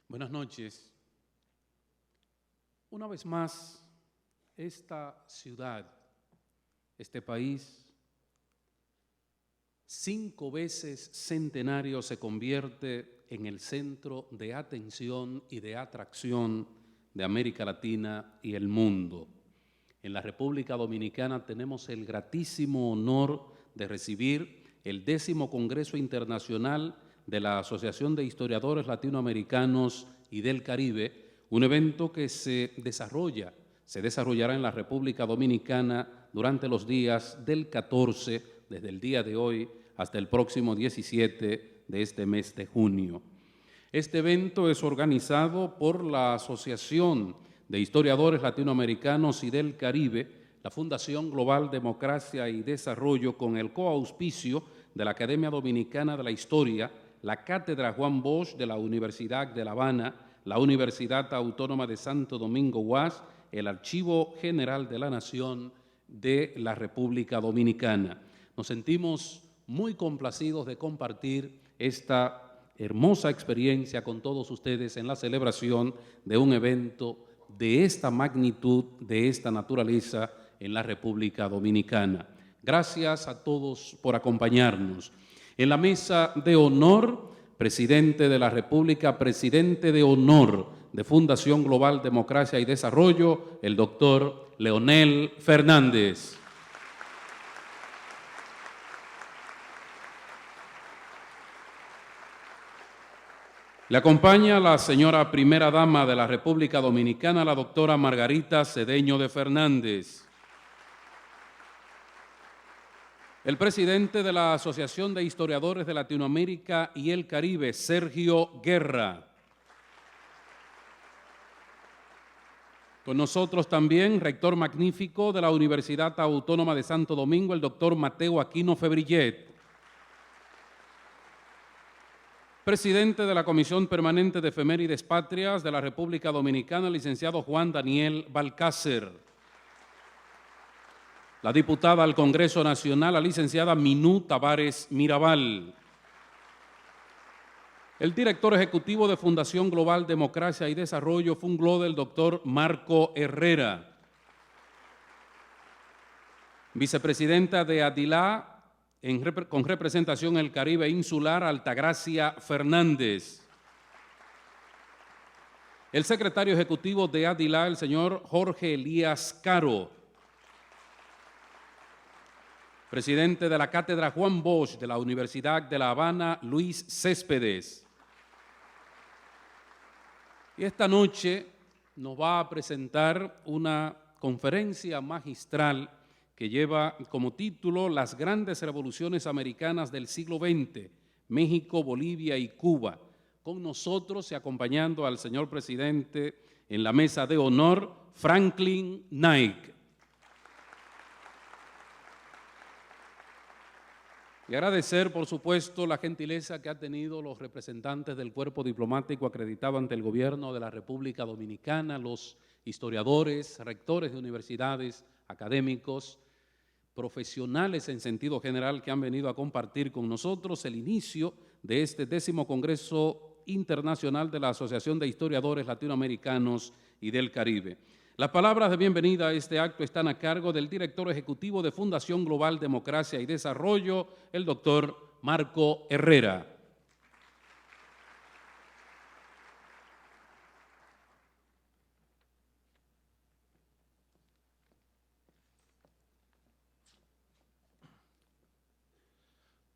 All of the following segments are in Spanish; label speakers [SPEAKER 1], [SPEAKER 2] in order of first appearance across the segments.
[SPEAKER 1] Buenas noches. Una vez más, esta ciudad, este país, 5 veces centenario, se convierte en el centro de atención y de atracción de América Latina y el mundo. En la República Dominicana tenemos el gratísimo honor de recibir el 10º Congreso Internacional de la Asociación de Historiadores Latinoamericanos y del Caribe, un evento que se desarrollará en la República Dominicana durante los días del 14, desde el día de hoy hasta el próximo 17 de este mes de junio. Este evento es organizado por la Asociación de Historiadores Latinoamericanos y del Caribe, la Fundación Global Democracia y Desarrollo, con el coauspicio de la Academia Dominicana de la Historia, la Cátedra Juan Bosch de la Universidad de La Habana, la Universidad Autónoma de Santo Domingo UAS, el Archivo General de la Nación de la República Dominicana. Nos sentimos muy complacidos de compartir esta hermosa experiencia con todos ustedes en la celebración de un evento de esta magnitud, de esta naturaleza en la República Dominicana. Gracias a todos por acompañarnos. En la mesa de honor, presidente de la República, presidente de honor de Fundación Global Democracia y Desarrollo, el doctor Leonel Fernández. Le acompaña la señora primera dama de la República Dominicana, la doctora Margarita Cedeño de Fernández. El presidente de la Asociación de Historiadores de Latinoamérica y el Caribe, Sergio Guerra. Con nosotros también, rector magnífico de la Universidad Autónoma de Santo Domingo, el doctor Mateo Aquino Febrillet. Presidente de la Comisión Permanente de Efemérides Patrias de la República Dominicana, el licenciado Juan Daniel Balcácer. La diputada al Congreso Nacional, la licenciada Minú Tavares Mirabal. El director ejecutivo de Fundación Global Democracia y Desarrollo, FUNGLO, el doctor Marco Herrera. Vicepresidenta de ADILA, con representación en el Caribe Insular, Altagracia Fernández. El secretario ejecutivo de ADILA, el señor Jorge Elías Caro. Presidente de la Cátedra Juan Bosch de la Universidad de La Habana, Luis Céspedes. Y esta noche nos va a presentar una conferencia magistral que lleva como título Las grandes revoluciones americanas del siglo XX, México, Bolivia y Cuba. Con nosotros y acompañando al señor presidente en la mesa de honor, Franklin Knight. Y agradecer, por supuesto, la gentileza que han tenido los representantes del cuerpo diplomático acreditado ante el gobierno de la República Dominicana, los historiadores, rectores de universidades, académicos, profesionales en sentido general que han venido a compartir con nosotros el inicio de este 10º Congreso Internacional de la Asociación de Historiadores Latinoamericanos y del Caribe. Las palabras de bienvenida a este acto están a cargo del director ejecutivo de Fundación Global Democracia y Desarrollo, el doctor Marco Herrera.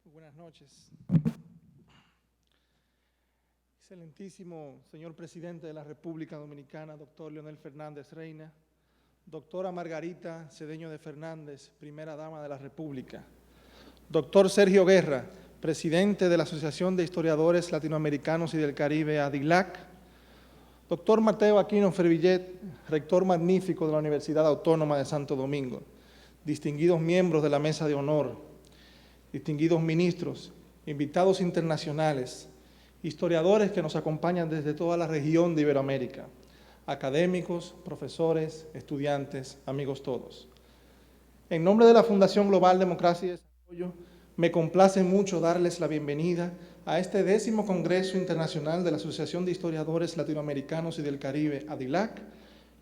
[SPEAKER 2] Buenas noches. Excelentísimo señor presidente de la República Dominicana, doctor Leonel Fernández Reina, doctora Margarita Cedeño de Fernández, primera dama de la República, doctor Sergio Guerra, presidente de la Asociación de Historiadores Latinoamericanos y del Caribe, ADILAC, doctor Mateo Aquino Febrillet, rector magnífico de la Universidad Autónoma de Santo Domingo, distinguidos miembros de la mesa de honor, distinguidos ministros, invitados internacionales, historiadores que nos acompañan desde toda la región de Iberoamérica, académicos, profesores, estudiantes, amigos todos. En nombre de la Fundación Global Democracia y Desarrollo, me complace mucho darles la bienvenida a este 10º Congreso Internacional de la Asociación de Historiadores Latinoamericanos y del Caribe, ADILAC,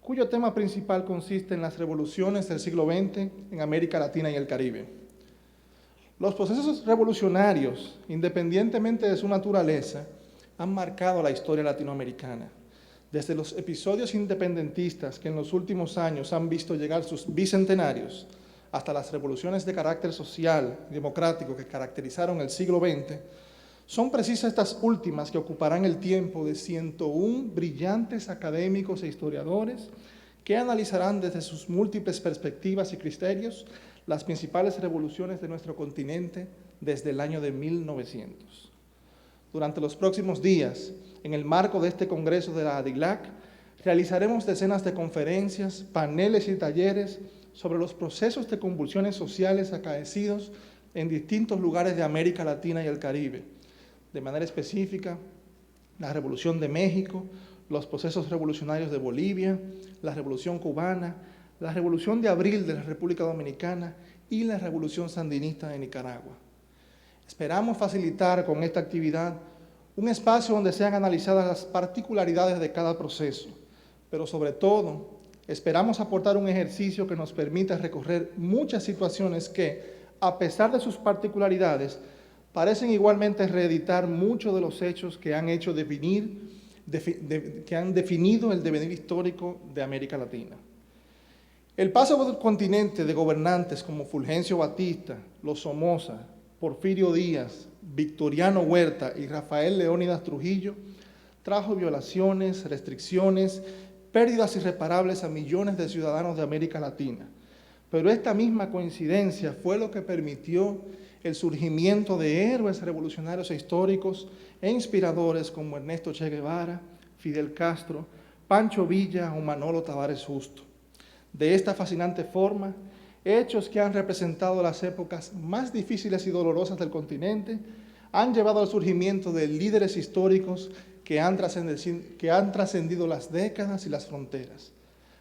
[SPEAKER 2] cuyo tema principal consiste en las revoluciones del siglo XX en América Latina y el Caribe. Los procesos revolucionarios, independientemente de su naturaleza, han marcado la historia latinoamericana. Desde los episodios independentistas que en los últimos años han visto llegar sus bicentenarios, hasta las revoluciones de carácter social y democrático que caracterizaron el siglo XX, son precisas estas últimas que ocuparán el tiempo de 101 brillantes académicos e historiadores que analizarán desde sus múltiples perspectivas y criterios las principales revoluciones de nuestro continente desde el año de 1900. Durante los próximos días, en el marco de este Congreso de la ADILAC, realizaremos decenas de conferencias, paneles y talleres sobre los procesos de convulsiones sociales acaecidos en distintos lugares de América Latina y el Caribe. De manera específica, la Revolución de México, los procesos revolucionarios de Bolivia, la Revolución Cubana, la Revolución de Abril de la República Dominicana y la Revolución Sandinista de Nicaragua. Esperamos facilitar con esta actividad un espacio donde sean analizadas las particularidades de cada proceso, pero sobre todo, esperamos aportar un ejercicio que nos permita recorrer muchas situaciones que, a pesar de sus particularidades, parecen igualmente reeditar muchos de los hechos que han hecho que han definido el devenir histórico de América Latina. El paso del continente de gobernantes como Fulgencio Batista, los Somoza, Porfirio Díaz, Victoriano Huerta y Rafael Leónidas Trujillo trajo violaciones, restricciones, pérdidas irreparables a millones de ciudadanos de América Latina. Pero esta misma coincidencia fue lo que permitió el surgimiento de héroes revolucionarios e históricos e inspiradores como Ernesto Che Guevara, Fidel Castro, Pancho Villa o Manolo Tavares Justo. De esta fascinante forma, hechos que han representado las épocas más difíciles y dolorosas del continente han llevado al surgimiento de líderes históricos que han trascendido las décadas y las fronteras.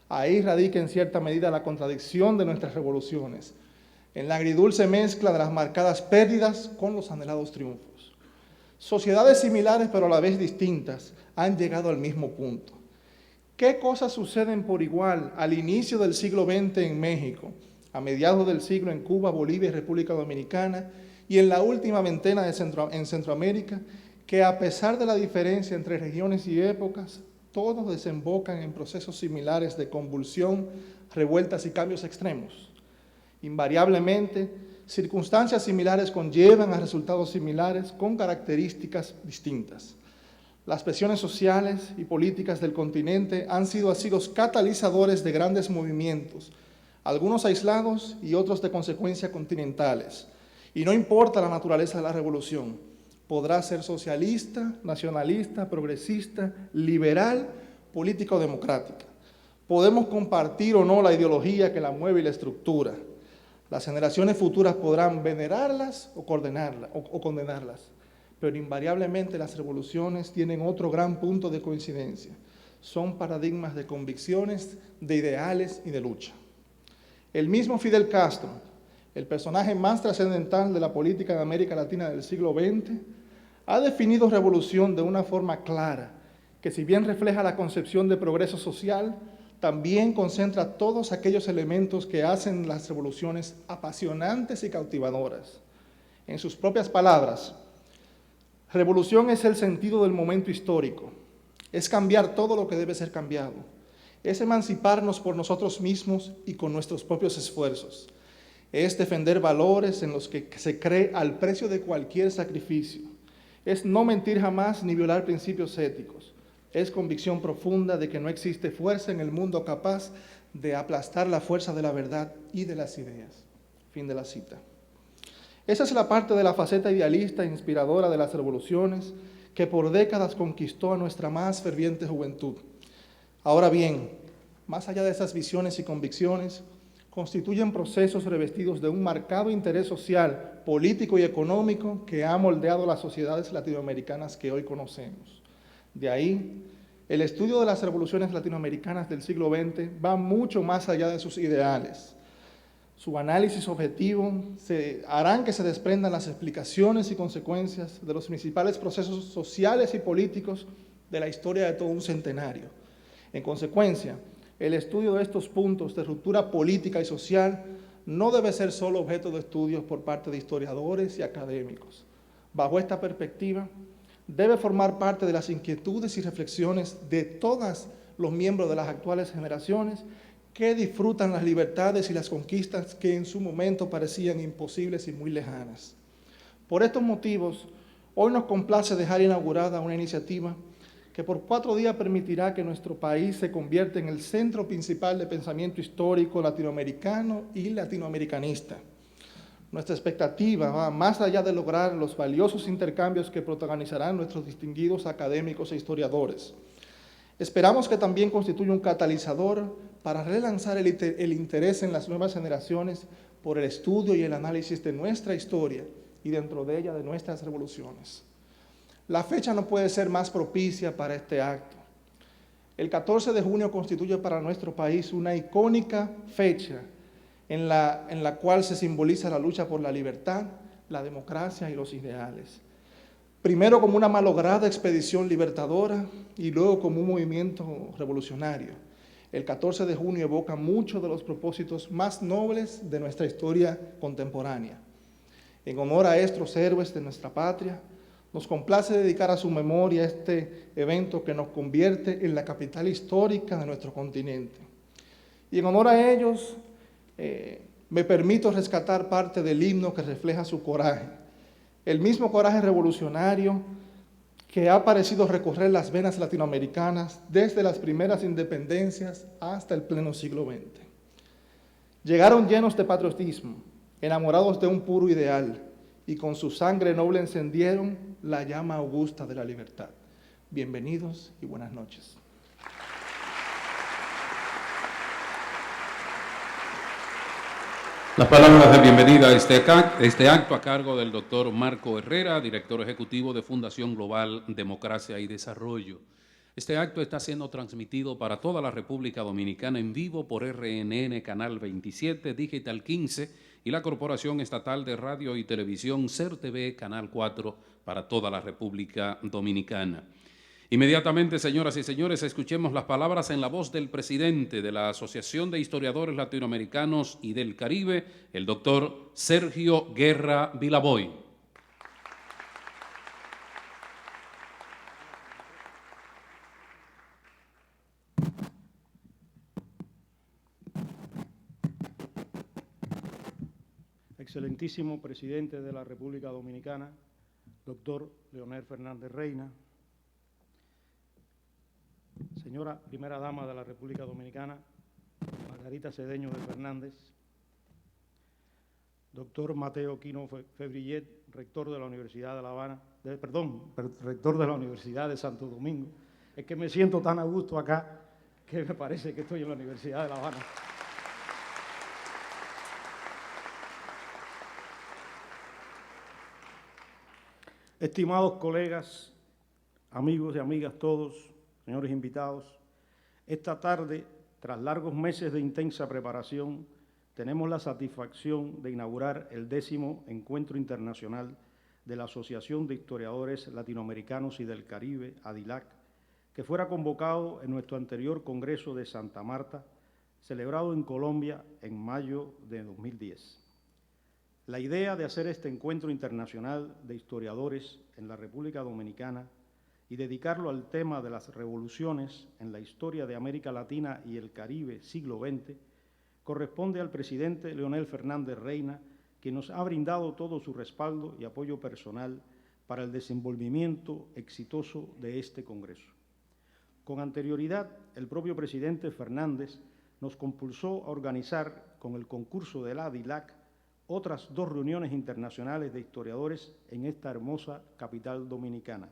[SPEAKER 2] Ahí radica en cierta medida la contradicción de nuestras revoluciones, en la agridulce mezcla de las marcadas pérdidas con los anhelados triunfos. Sociedades similares pero a la vez distintas han llegado al mismo punto. ¿Qué cosas suceden por igual al inicio del siglo XX en México, a mediados del siglo en Cuba, Bolivia y República Dominicana, y en la última veintena en Centroamérica, que a pesar de la diferencia entre regiones y épocas, todos desembocan en procesos similares de convulsión, revueltas y cambios extremos? Invariablemente, circunstancias similares conllevan a resultados similares con características distintas. Las presiones sociales y políticas del continente han sido así los catalizadores de grandes movimientos, algunos aislados y otros de consecuencia continentales. Y no importa la naturaleza de la revolución, podrá ser socialista, nacionalista, progresista, liberal, política o democrática. Podemos compartir o no la ideología que la mueve y la estructura. Las generaciones futuras podrán venerarlas o condenarlas, pero invariablemente las revoluciones tienen otro gran punto de coincidencia. Son paradigmas de convicciones, de ideales y de lucha. El mismo Fidel Castro, el personaje más trascendental de la política de América Latina del siglo XX, ha definido revolución de una forma clara, que si bien refleja la concepción de progreso social, también concentra todos aquellos elementos que hacen las revoluciones apasionantes y cautivadoras. En sus propias palabras, revolución es el sentido del momento histórico, es cambiar todo lo que debe ser cambiado, es emanciparnos por nosotros mismos y con nuestros propios esfuerzos, es defender valores en los que se cree al precio de cualquier sacrificio, es no mentir jamás ni violar principios éticos, es convicción profunda de que no existe fuerza en el mundo capaz de aplastar la fuerza de la verdad y de las ideas. Fin de la cita. Esa es la parte de la faceta idealista e inspiradora de las revoluciones que por décadas conquistó a nuestra más ferviente juventud. Ahora bien, más allá de esas visiones y convicciones, constituyen procesos revestidos de un marcado interés social, político y económico que ha moldeado las sociedades latinoamericanas que hoy conocemos. De ahí, el estudio de las revoluciones latinoamericanas del siglo XX va mucho más allá de sus ideales. Su análisis objetivo harán que se desprendan las explicaciones y consecuencias de los principales procesos sociales y políticos de la historia de todo un centenario. En consecuencia, el estudio de estos puntos de ruptura política y social no debe ser solo objeto de estudios por parte de historiadores y académicos. Bajo esta perspectiva, debe formar parte de las inquietudes y reflexiones de todos los miembros de las actuales generaciones que disfrutan las libertades y las conquistas que en su momento parecían imposibles y muy lejanas. Por estos motivos, hoy nos complace dejar inaugurada una iniciativa que por 4 días permitirá que nuestro país se convierta en el centro principal de pensamiento histórico latinoamericano y latinoamericanista. Nuestra expectativa va más allá de lograr los valiosos intercambios que protagonizarán nuestros distinguidos académicos e historiadores. Esperamos que también constituya un catalizador para relanzar el interés en las nuevas generaciones por el estudio y el análisis de nuestra historia y dentro de ella de nuestras revoluciones. La fecha no puede ser más propicia para este acto. El 14 de junio constituye para nuestro país una icónica fecha en la cual se simboliza la lucha por la libertad, la democracia y los ideales. Primero como una malograda expedición libertadora y luego como un movimiento revolucionario. El 14 de junio evoca muchos de los propósitos más nobles de nuestra historia contemporánea. En honor a estos héroes de nuestra patria, nos complace dedicar a su memoria este evento que nos convierte en la capital histórica de nuestro continente. Y en honor a ellos, me permito rescatar parte del himno que refleja su coraje. El mismo coraje revolucionario que ha parecido recorrer las venas latinoamericanas desde las primeras independencias hasta el pleno siglo XX. Llegaron llenos de patriotismo, enamorados de un puro ideal, y con su sangre noble encendieron la llama augusta de la libertad. Bienvenidos y buenas noches.
[SPEAKER 1] Las palabras de bienvenida a este acto a cargo del doctor Marco Herrera, director ejecutivo de Fundación Global Democracia y Desarrollo. Este acto está siendo transmitido para toda la República Dominicana en vivo por RNN Canal 27, Digital 15 y la Corporación Estatal de Radio y Televisión CERTV Canal 4 para toda la República Dominicana. Inmediatamente, señoras y señores, escuchemos las palabras en la voz del presidente de la Asociación de Historiadores Latinoamericanos y del Caribe, el doctor Sergio Guerra Vilaboy.
[SPEAKER 3] Excelentísimo presidente de la República Dominicana, doctor Leonel Fernández Reina, señora primera dama de la República Dominicana, Margarita Cedeño de Fernández, doctor Mateo Quino Febrillet, rector de la Universidad de La Habana, rector de la Universidad de Santo Domingo. Es que me siento tan a gusto acá que me parece que estoy en la Universidad de La Habana. Estimados colegas, amigos y amigas todos, señores invitados, esta tarde, tras largos meses de intensa preparación, tenemos la satisfacción de inaugurar el 10º Encuentro Internacional de la Asociación de Historiadores Latinoamericanos y del Caribe, ADILAC, que fuera convocado en nuestro anterior Congreso de Santa Marta, celebrado en Colombia en mayo de 2010. La idea de hacer este encuentro internacional de historiadores en la República Dominicana y dedicarlo al tema de las revoluciones en la historia de América Latina y el Caribe siglo XX corresponde al presidente Leonel Fernández Reina, quien nos ha brindado todo su respaldo y apoyo personal para el desenvolvimiento exitoso de este Congreso. Con anterioridad, el propio presidente Fernández nos compulsó a organizar, con el concurso de la ADILAC, otras 2 reuniones internacionales de historiadores en esta hermosa capital dominicana.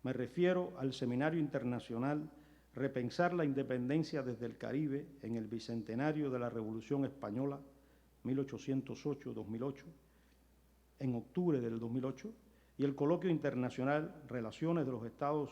[SPEAKER 3] Me refiero al Seminario Internacional Repensar la Independencia desde el Caribe en el Bicentenario de la Revolución Española, 1808-2008, en octubre del 2008, y el Coloquio Internacional Relaciones de los Estados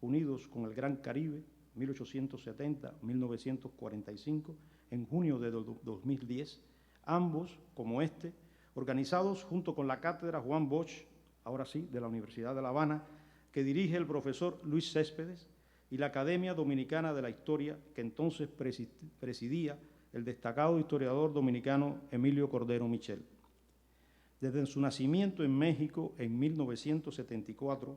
[SPEAKER 3] Unidos con el Gran Caribe, 1870-1945, en junio de 2010, ambos, como este, organizados junto con la Cátedra Juan Bosch, ahora sí, de la Universidad de La Habana, que dirige el profesor Luis Céspedes, y la Academia Dominicana de la Historia, que entonces presidía el destacado historiador dominicano Emilio Cordero Michel. Desde su nacimiento en México en 1974,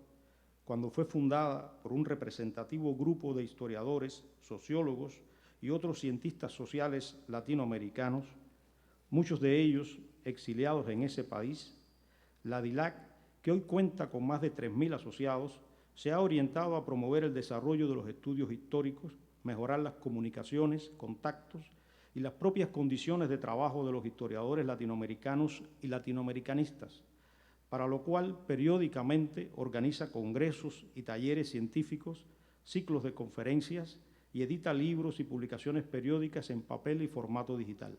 [SPEAKER 3] cuando fue fundada por un representativo grupo de historiadores, sociólogos y otros cientistas sociales latinoamericanos, muchos de ellos exiliados en ese país, la DILAC, que hoy cuenta con más de 3.000 asociados, se ha orientado a promover el desarrollo de los estudios históricos, mejorar las comunicaciones, contactos y las propias condiciones de trabajo de los historiadores latinoamericanos y latinoamericanistas, para lo cual periódicamente organiza congresos y talleres científicos, ciclos de conferencias y edita libros y publicaciones periódicas en papel y formato digital.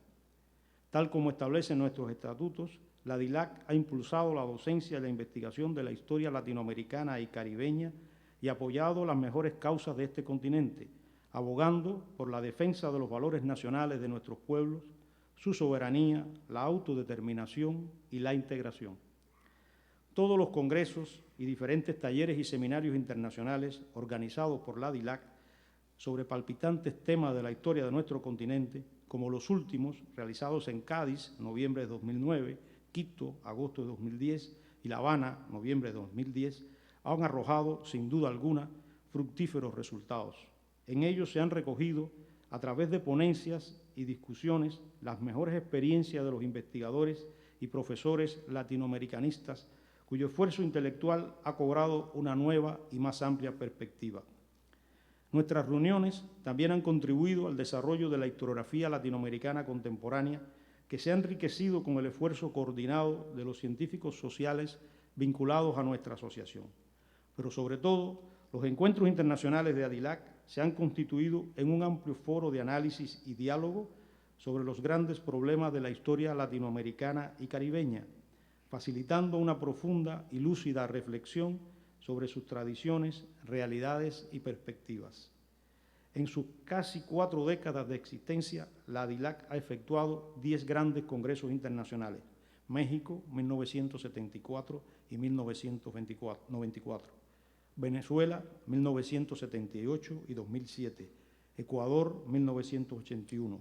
[SPEAKER 3] Tal como establecen nuestros estatutos, la DILAC ha impulsado la docencia y la investigación de la historia latinoamericana y caribeña y apoyado las mejores causas de este continente, abogando por la defensa de los valores nacionales de nuestros pueblos, su soberanía, la autodeterminación y la integración. Todos los congresos y diferentes talleres y seminarios internacionales organizados por la DILAC sobre palpitantes temas de la historia de nuestro continente, como los últimos realizados en Cádiz, noviembre de 2009, Quito, agosto de 2010, y La Habana, noviembre de 2010, han arrojado, sin duda alguna, fructíferos resultados. En ellos se han recogido, a través de ponencias y discusiones, las mejores experiencias de los investigadores y profesores latinoamericanistas, cuyo esfuerzo intelectual ha cobrado una nueva y más amplia perspectiva. Nuestras reuniones también han contribuido al desarrollo de la historiografía latinoamericana contemporánea, que se ha enriquecido con el esfuerzo coordinado de los científicos sociales vinculados a nuestra asociación. Pero sobre todo, los encuentros internacionales de ADILAC se han constituido en un amplio foro de análisis y diálogo sobre los grandes problemas de la historia latinoamericana y caribeña, facilitando una profunda y lúcida reflexión sobre sus tradiciones, realidades y perspectivas. En sus casi 4 décadas de existencia, la DILAC ha efectuado 10 grandes congresos internacionales: México, 1974 y 1994, Venezuela, 1978 y 2007, Ecuador, 1981,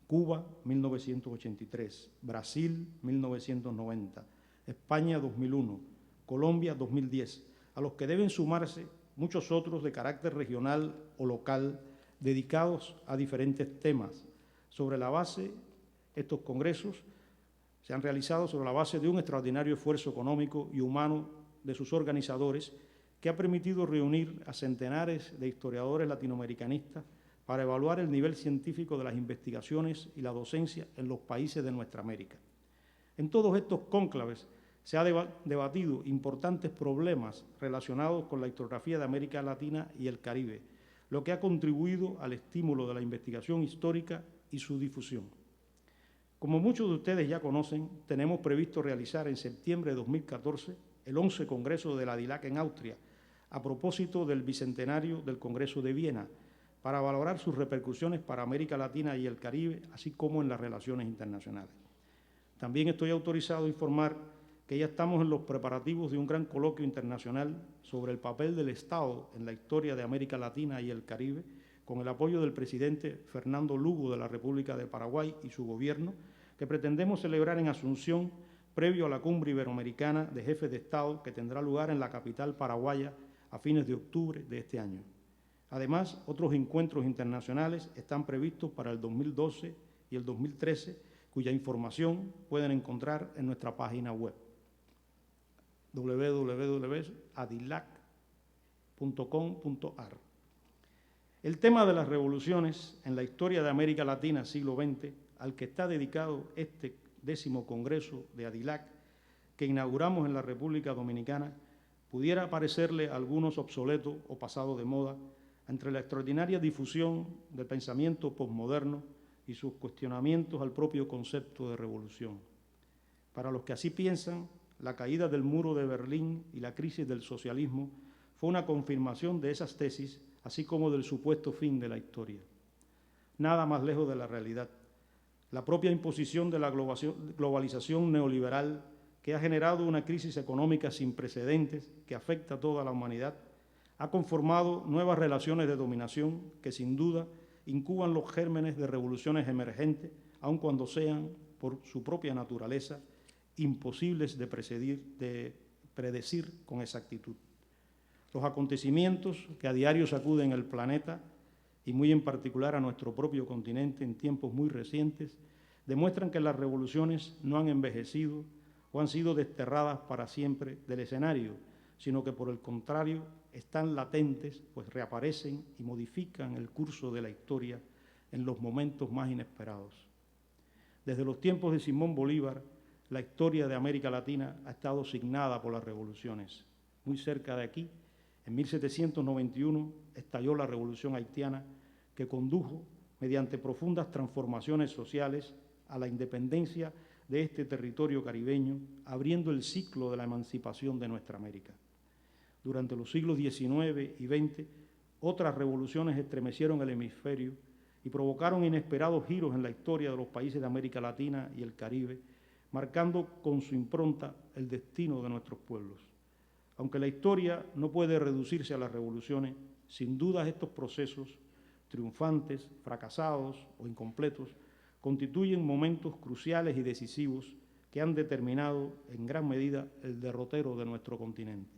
[SPEAKER 3] Cuba, 1983, Brasil, 1990, España, 2001, Colombia, 2010, a los que deben sumarse muchos otros de carácter regional o local dedicados a diferentes temas. Sobre la base, estos congresos se han realizado sobre la base de un extraordinario esfuerzo económico y humano de sus organizadores, que ha permitido reunir a centenares de historiadores latinoamericanistas para evaluar el nivel científico de las investigaciones y la docencia en los países de nuestra América. En todos estos cónclaves se han debatido importantes problemas relacionados con la historiografía de América Latina y el Caribe, lo que ha contribuido al estímulo de la investigación histórica y su difusión. Como muchos de ustedes ya conocen, tenemos previsto realizar en septiembre de 2014 el 11 Congreso de la DILAC en Austria, a propósito del bicentenario del Congreso de Viena, para valorar sus repercusiones para América Latina y el Caribe, así como en las relaciones internacionales. También estoy autorizado a informar que ya estamos en los preparativos de un gran coloquio internacional sobre el papel del Estado en la historia de América Latina y el Caribe, con el apoyo del presidente Fernando Lugo de la República de Paraguay y su gobierno, que pretendemos celebrar en Asunción previo a la Cumbre Iberoamericana de Jefes de Estado que tendrá lugar en la capital paraguaya a fines de octubre de este año. Además, otros encuentros internacionales están previstos para el 2012 y el 2013, cuya información pueden encontrar en nuestra página web www.adilac.com.ar. El tema de las revoluciones en la historia de América Latina siglo XX, al que está dedicado este 10º Congreso de ADILAC, que inauguramos en la República Dominicana, pudiera parecerle a algunos obsoleto o pasado de moda entre la extraordinaria difusión del pensamiento posmoderno y sus cuestionamientos al propio concepto de revolución. Para los que así piensan, la caída del muro de Berlín y la crisis del socialismo fue una confirmación de esas tesis, así como del supuesto fin de la historia. Nada más lejos de la realidad. La propia imposición de la globalización neoliberal, que ha generado una crisis económica sin precedentes que afecta a toda la humanidad, ha conformado nuevas relaciones de dominación que sin duda incuban los gérmenes de revoluciones emergentes, aun cuando sean, por su propia naturaleza, imposibles de predecir con exactitud. Los acontecimientos que a diario sacuden el planeta, y muy en particular a nuestro propio continente en tiempos muy recientes, demuestran que las revoluciones no han envejecido o han sido desterradas para siempre del escenario, sino que por el contrario están latentes, pues reaparecen y modifican el curso de la historia en los momentos más inesperados. Desde los tiempos de Simón Bolívar, la historia de América Latina ha estado signada por las revoluciones. Muy cerca de aquí, en 1791, estalló la Revolución Haitiana, que condujo, mediante profundas transformaciones sociales, a la independencia de este territorio caribeño, abriendo el ciclo de la emancipación de nuestra América. Durante los siglos XIX y XX, otras revoluciones estremecieron el hemisferio y provocaron inesperados giros en la historia de los países de América Latina y el Caribe, marcando con su impronta el destino de nuestros pueblos. Aunque la historia no puede reducirse a las revoluciones, sin duda estos procesos, triunfantes, fracasados o incompletos, constituyen momentos cruciales y decisivos que han determinado en gran medida el derrotero de nuestro continente.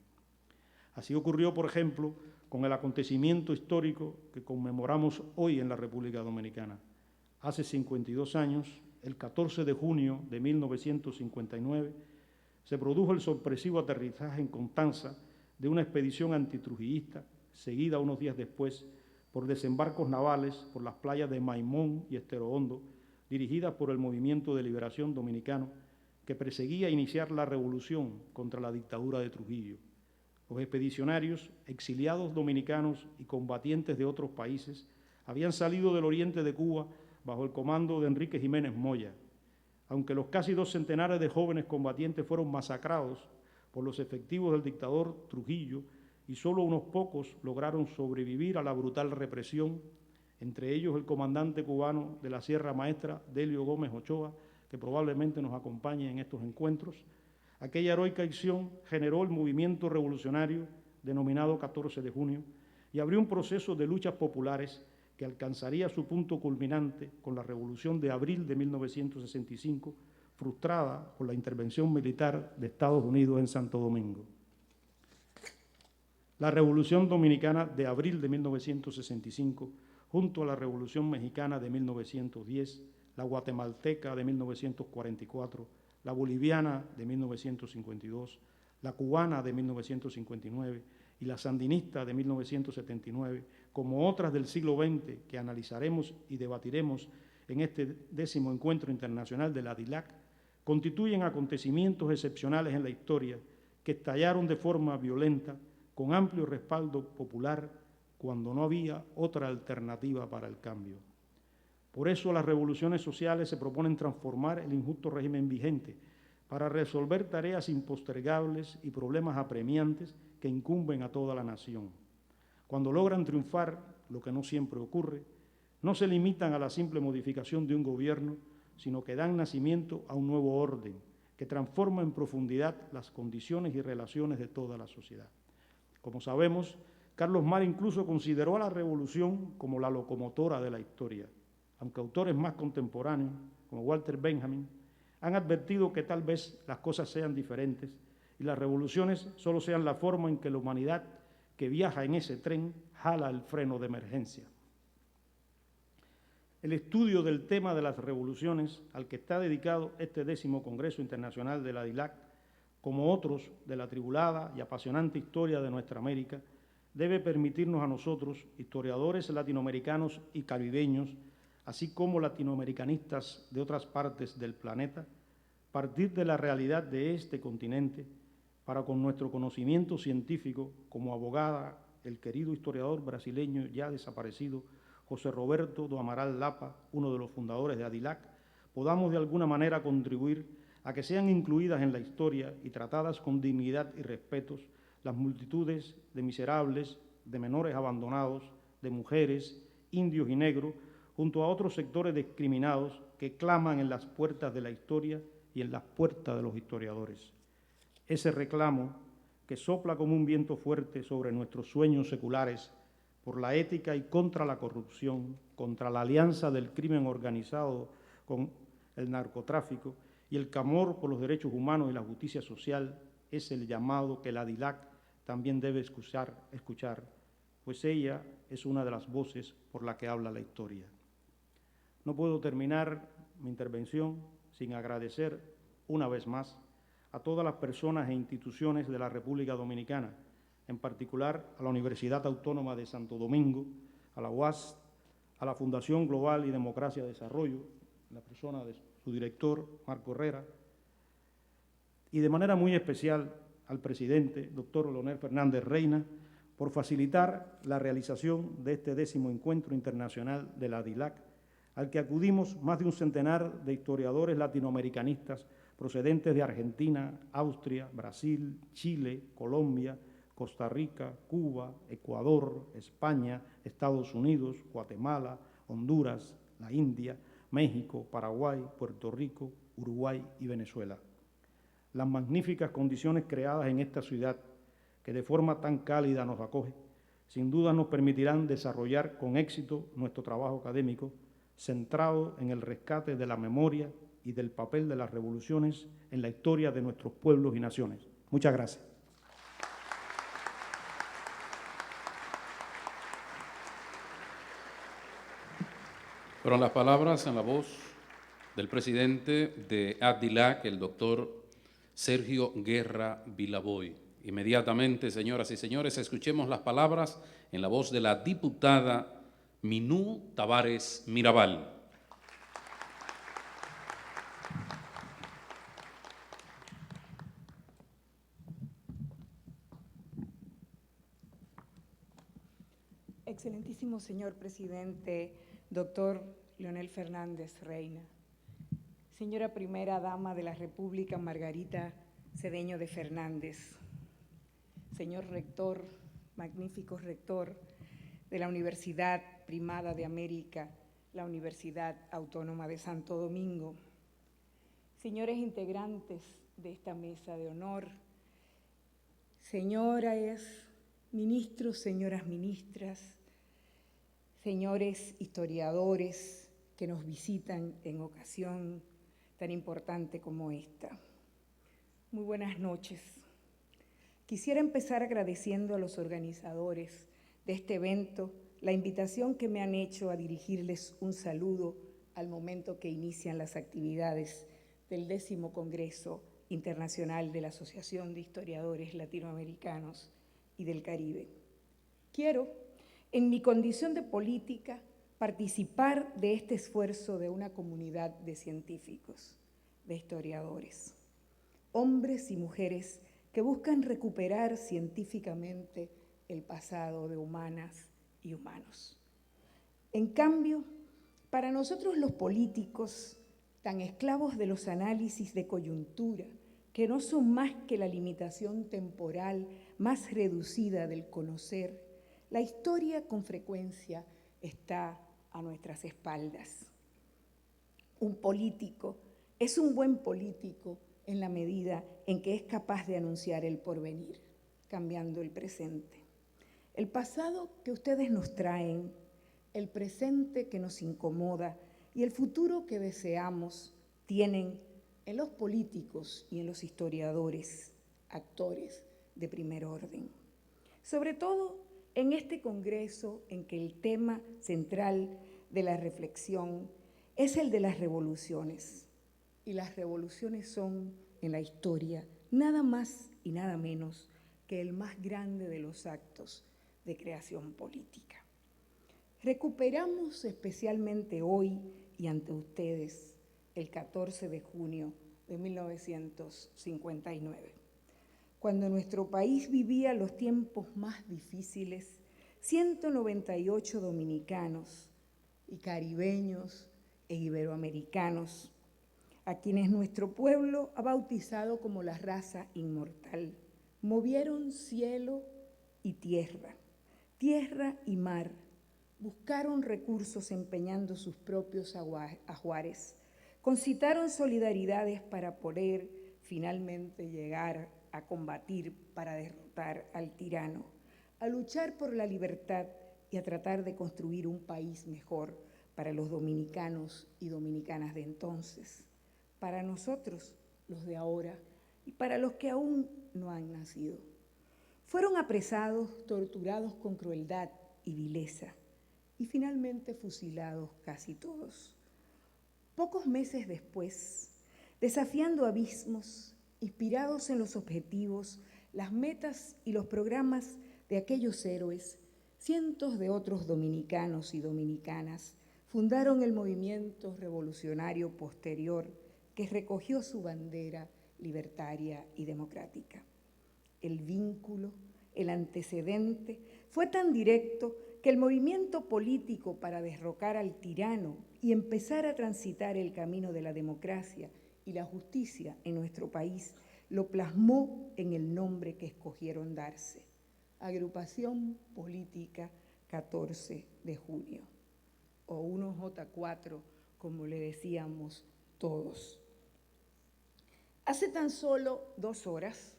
[SPEAKER 3] Así ocurrió, por ejemplo, con el acontecimiento histórico que conmemoramos hoy en la República Dominicana. Hace 52 años, el 14 de junio de 1959, se produjo el sorpresivo aterrizaje en Constanza de una expedición antitrujillista, seguida unos días después por desembarcos navales por las playas de Maimón y Estero Hondo, dirigidas por el Movimiento de Liberación Dominicano, que perseguía iniciar la revolución contra la dictadura de Trujillo. Los expedicionarios, exiliados dominicanos y combatientes de otros países, habían salido del oriente de Cuba bajo el comando de Enrique Jiménez Moya. Aunque los casi 2 centenares de jóvenes combatientes fueron masacrados por los efectivos del dictador Trujillo y solo unos pocos lograron sobrevivir a la brutal represión, entre ellos el comandante cubano de la Sierra Maestra, Delio Gómez Ochoa, que probablemente nos acompañe en estos encuentros, aquella heroica acción generó el movimiento revolucionario denominado 14 de junio y abrió un proceso de luchas populares que alcanzaría su punto culminante con la Revolución de abril de 1965, frustrada por la intervención militar de Estados Unidos en Santo Domingo. La Revolución Dominicana de abril de 1965, junto a la Revolución Mexicana de 1910, la Guatemalteca de 1944, la Boliviana de 1952, la Cubana de 1959 y la Sandinista de 1979, como otras del siglo XX que analizaremos y debatiremos en este 10º Encuentro Internacional de la DILAC, constituyen acontecimientos excepcionales en la historia que estallaron de forma violenta con amplio respaldo popular cuando no había otra alternativa para el cambio. Por eso las revoluciones sociales se proponen transformar el injusto régimen vigente para resolver tareas impostergables y problemas apremiantes que incumben a toda la nación. Cuando logran triunfar, lo que no siempre ocurre, no se limitan a la simple modificación de un gobierno, sino que dan nacimiento a un nuevo orden que transforma en profundidad las condiciones y relaciones de toda la sociedad. Como sabemos, Carlos Marx incluso consideró a la revolución como la locomotora de la historia, aunque autores más contemporáneos, como Walter Benjamin, han advertido que tal vez las cosas sean diferentes y las revoluciones solo sean la forma en que la humanidad que viaja en ese tren jala el freno de emergencia. El estudio del tema de las revoluciones, al que está dedicado este 10º Congreso Internacional de la DILAC, como otros de la atribulada y apasionante historia de nuestra América, debe permitirnos a nosotros, historiadores latinoamericanos y caribeños, así como latinoamericanistas de otras partes del planeta, partir de la realidad de este continente para, con nuestro conocimiento científico, como abogada, el querido historiador brasileño ya desaparecido, José Roberto do Amaral Lapa, uno de los fundadores de ADILAC, podamos de alguna manera contribuir a que sean incluidas en la historia y tratadas con dignidad y respetos las multitudes de miserables, de menores abandonados, de mujeres, indios y negros, junto a otros sectores discriminados que claman en las puertas de la historia y en las puertas de los historiadores. Ese reclamo que sopla como un viento fuerte sobre nuestros sueños seculares por la ética y contra la corrupción, contra la alianza del crimen organizado con el narcotráfico y el clamor por los derechos humanos y la justicia social, es el llamado que la DILAC también debe escuchar, pues ella es una de las voces por la que habla la historia. No puedo terminar mi intervención sin agradecer una vez más a todas las personas e instituciones de la República Dominicana, en particular a la Universidad Autónoma de Santo Domingo, a la UAS, a la Fundación Global y Democracia y Desarrollo, la persona de su director, Marco Herrera, y de manera muy especial al presidente, doctor Leonel Fernández Reina, por facilitar la realización de este 10º Encuentro Internacional de la DILAC, al que acudimos más de un centenar de historiadores latinoamericanistas procedentes de Argentina, Austria, Brasil, Chile, Colombia, Costa Rica, Cuba, Ecuador, España, Estados Unidos, Guatemala, Honduras, la India, México, Paraguay, Puerto Rico, Uruguay y Venezuela. Las magníficas condiciones creadas en esta ciudad, que de forma tan cálida nos acoge, sin duda nos permitirán desarrollar con éxito nuestro trabajo académico, centrado en el rescate de la memoria y del papel de las revoluciones en la historia de nuestros pueblos y naciones. Muchas gracias.
[SPEAKER 1] Fueron las palabras en la voz del presidente de ADILAC, el doctor Sergio Guerra Vilaboy. Inmediatamente, señoras y señores, escuchemos las palabras en la voz de la diputada Minú Tavares Mirabal.
[SPEAKER 4] Excelentísimo señor presidente, doctor Leonel Fernández Reina, señora primera dama de la República Margarita Cedeño de Fernández, señor rector, magnífico rector de la Universidad Primada de América, la Universidad Autónoma de Santo Domingo, señores integrantes de esta mesa de honor, señoras ministros, señoras ministras, señores historiadores que nos visitan en ocasión tan importante como esta. Muy buenas noches. Quisiera empezar agradeciendo a los organizadores de este evento la invitación que me han hecho a dirigirles un saludo al momento que inician las actividades del 10º Congreso Internacional de la Asociación de Historiadores Latinoamericanos y del Caribe. Quiero, en mi condición de política, participar de este esfuerzo de una comunidad de científicos, de historiadores, hombres y mujeres que buscan recuperar científicamente el pasado de humanas y humanos. En cambio, para nosotros los políticos, tan esclavos de los análisis de coyuntura, que no son más que la limitación temporal más reducida del conocer, la historia con frecuencia está a nuestras espaldas. Un político es un buen político en la medida en que es capaz de anunciar el porvenir, cambiando el presente. El pasado que ustedes nos traen, el presente que nos incomoda y el futuro que deseamos tienen en los políticos y en los historiadores, actores de primer orden. Sobre todo en este congreso en que el tema central de la reflexión es el de las revoluciones. Y las revoluciones son, en la historia, nada más y nada menos que el más grande de los actos de creación política. Recuperamos especialmente hoy y ante ustedes el 14 de junio de 1959. Cuando nuestro país vivía los tiempos más difíciles, 198 dominicanos y caribeños e iberoamericanos, a quienes nuestro pueblo ha bautizado como la raza inmortal, movieron cielo y tierra, tierra y mar, buscaron recursos empeñando sus propios ajuares, concitaron solidaridades para poder finalmente llegar a combatir para derrotar al tirano, a luchar por la libertad y a tratar de construir un país mejor para los dominicanos y dominicanas de entonces, para nosotros, los de ahora, y para los que aún no han nacido. Fueron apresados, torturados con crueldad y vileza, y finalmente fusilados casi todos. Pocos meses después, desafiando abismos, inspirados en los objetivos, las metas y los programas de aquellos héroes, cientos de otros dominicanos y dominicanas fundaron el movimiento revolucionario posterior que recogió su bandera libertaria y democrática. El vínculo, el antecedente, fue tan directo que el movimiento político para derrocar al tirano y empezar a transitar el camino de la democracia y la justicia en nuestro país lo plasmó en el nombre que escogieron darse: Agrupación Política 14 de Junio, o 1J4, como le decíamos todos. Hace tan solo 2 horas,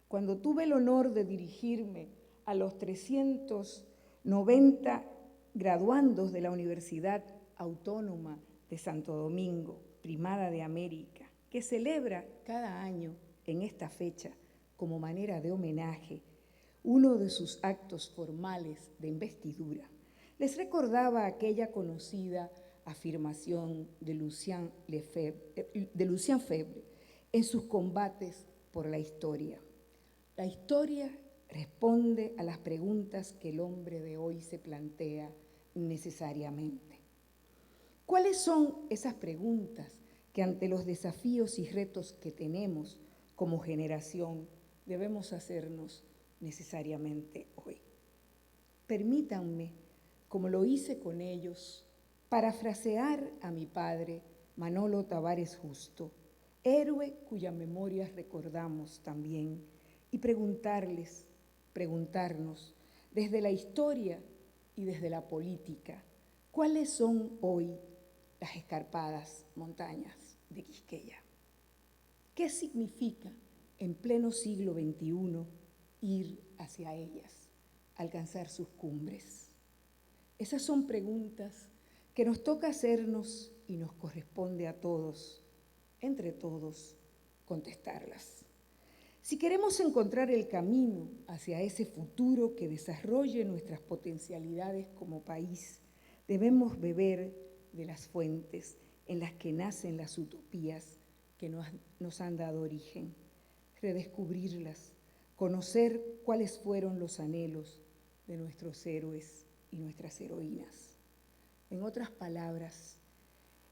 [SPEAKER 4] cuando tuve el honor de dirigirme a los 390 graduandos de la Universidad Autónoma de Santo Domingo, Primada de América, que celebra cada año en esta fecha como manera de homenaje uno de sus actos formales de investidura, les recordaba aquella conocida afirmación de Lucien Febvre en sus combates por la historia. La historia responde a las preguntas que el hombre de hoy se plantea necesariamente. ¿Cuáles son esas preguntas que ante los desafíos y retos que tenemos como generación debemos hacernos necesariamente hoy? Permítanme, como lo hice con ellos, parafrasear a mi padre, Manolo Tavares Justo, héroe cuya memoria recordamos también, y preguntarnos, desde la historia y desde la política, ¿cuáles son hoy las escarpadas montañas de Quisqueya? ¿Qué significa en pleno siglo XXI ir hacia ellas, alcanzar sus cumbres? Esas son preguntas que nos toca hacernos y nos corresponde a todos, entre todos, contestarlas. Si queremos encontrar el camino hacia ese futuro que desarrolle nuestras potencialidades como país, debemos beber de las fuentes en las que nacen las utopías que nos han dado origen, redescubrirlas, conocer cuáles fueron los anhelos de nuestros héroes y nuestras heroínas. En otras palabras,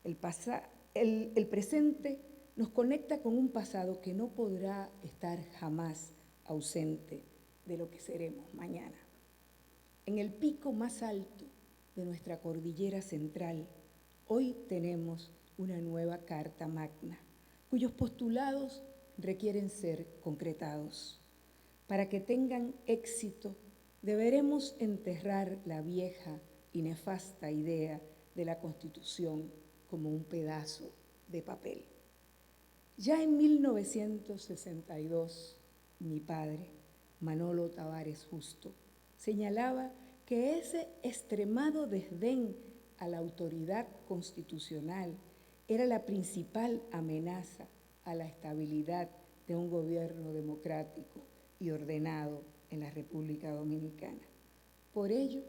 [SPEAKER 4] el presente nos conecta con un pasado que no podrá estar jamás ausente de lo que seremos mañana. En el pico más alto de nuestra cordillera central, hoy tenemos una nueva Carta Magna, cuyos postulados requieren ser concretados. Para que tengan éxito, deberemos enterrar la vieja y nefasta idea de la Constitución como un pedazo de papel. Ya en 1962, mi padre, Manolo Tavares Justo, señalaba que ese extremado desdén a la autoridad constitucional era la principal amenaza a la estabilidad de un gobierno democrático y ordenado en la República Dominicana. Por ello,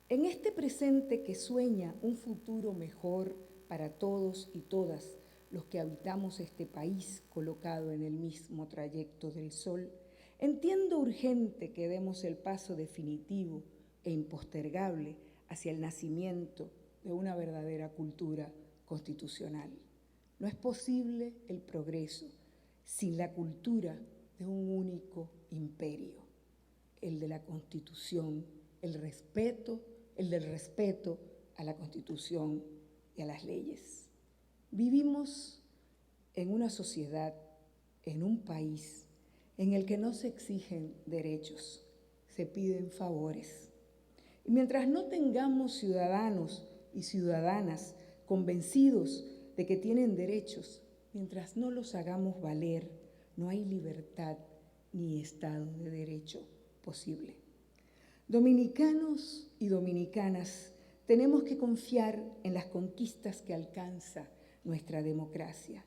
[SPEAKER 4] en este presente que sueña un futuro mejor para todos y todas los que habitamos este país colocado en el mismo trayecto del sol, entiendo urgente que demos el paso definitivo e impostergable hacia el nacimiento de una verdadera cultura constitucional. No es posible el progreso sin la cultura de un único imperio, el de la Constitución, el del respeto a la Constitución y a las leyes. Vivimos en una sociedad, en un país, en el que no se exigen derechos, se piden favores. Y mientras no tengamos ciudadanos y ciudadanas convencidos de que tienen derechos, mientras no los hagamos valer, no hay libertad ni Estado de Derecho posible. Dominicanos y dominicanas, tenemos que confiar en las conquistas que alcanza nuestra democracia,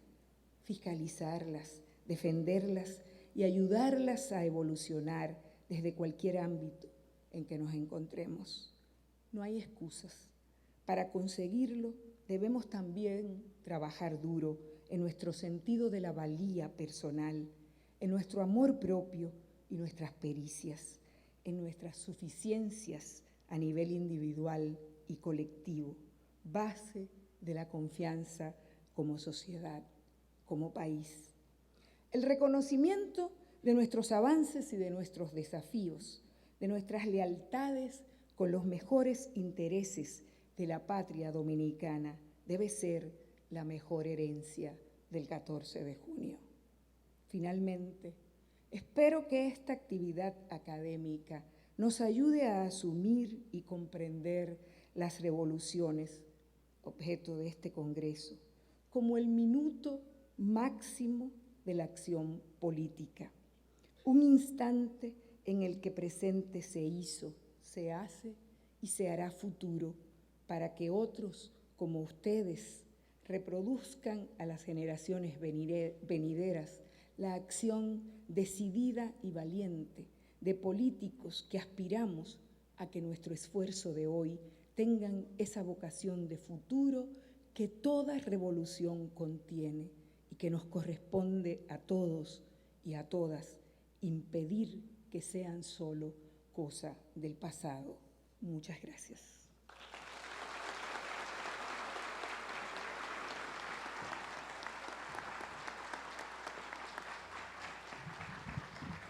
[SPEAKER 4] fiscalizarlas, defenderlas y ayudarlas a evolucionar desde cualquier ámbito en que nos encontremos. No hay excusas. Para conseguirlo, debemos también trabajar duro en nuestro sentido de la valía personal, en nuestro amor propio y nuestras pericias, en nuestras suficiencias a nivel individual y colectivo, base de la confianza como sociedad, como país. El reconocimiento de nuestros avances y de nuestros desafíos, de nuestras lealtades con los mejores intereses de la patria dominicana, debe ser la mejor herencia del 14 de junio. Finalmente, espero que esta actividad académica nos ayude a asumir y comprender las revoluciones, objeto de este Congreso, como el minuto máximo de la acción política, un instante en el que presente se hizo, se hace y se hará futuro para que otros como ustedes reproduzcan a las generaciones venideras la acción decidida y valiente de políticos que aspiramos a que nuestro esfuerzo de hoy tengan esa vocación de futuro que toda revolución contiene y que nos corresponde a todos y a todas impedir que sean solo cosa del pasado. Muchas gracias.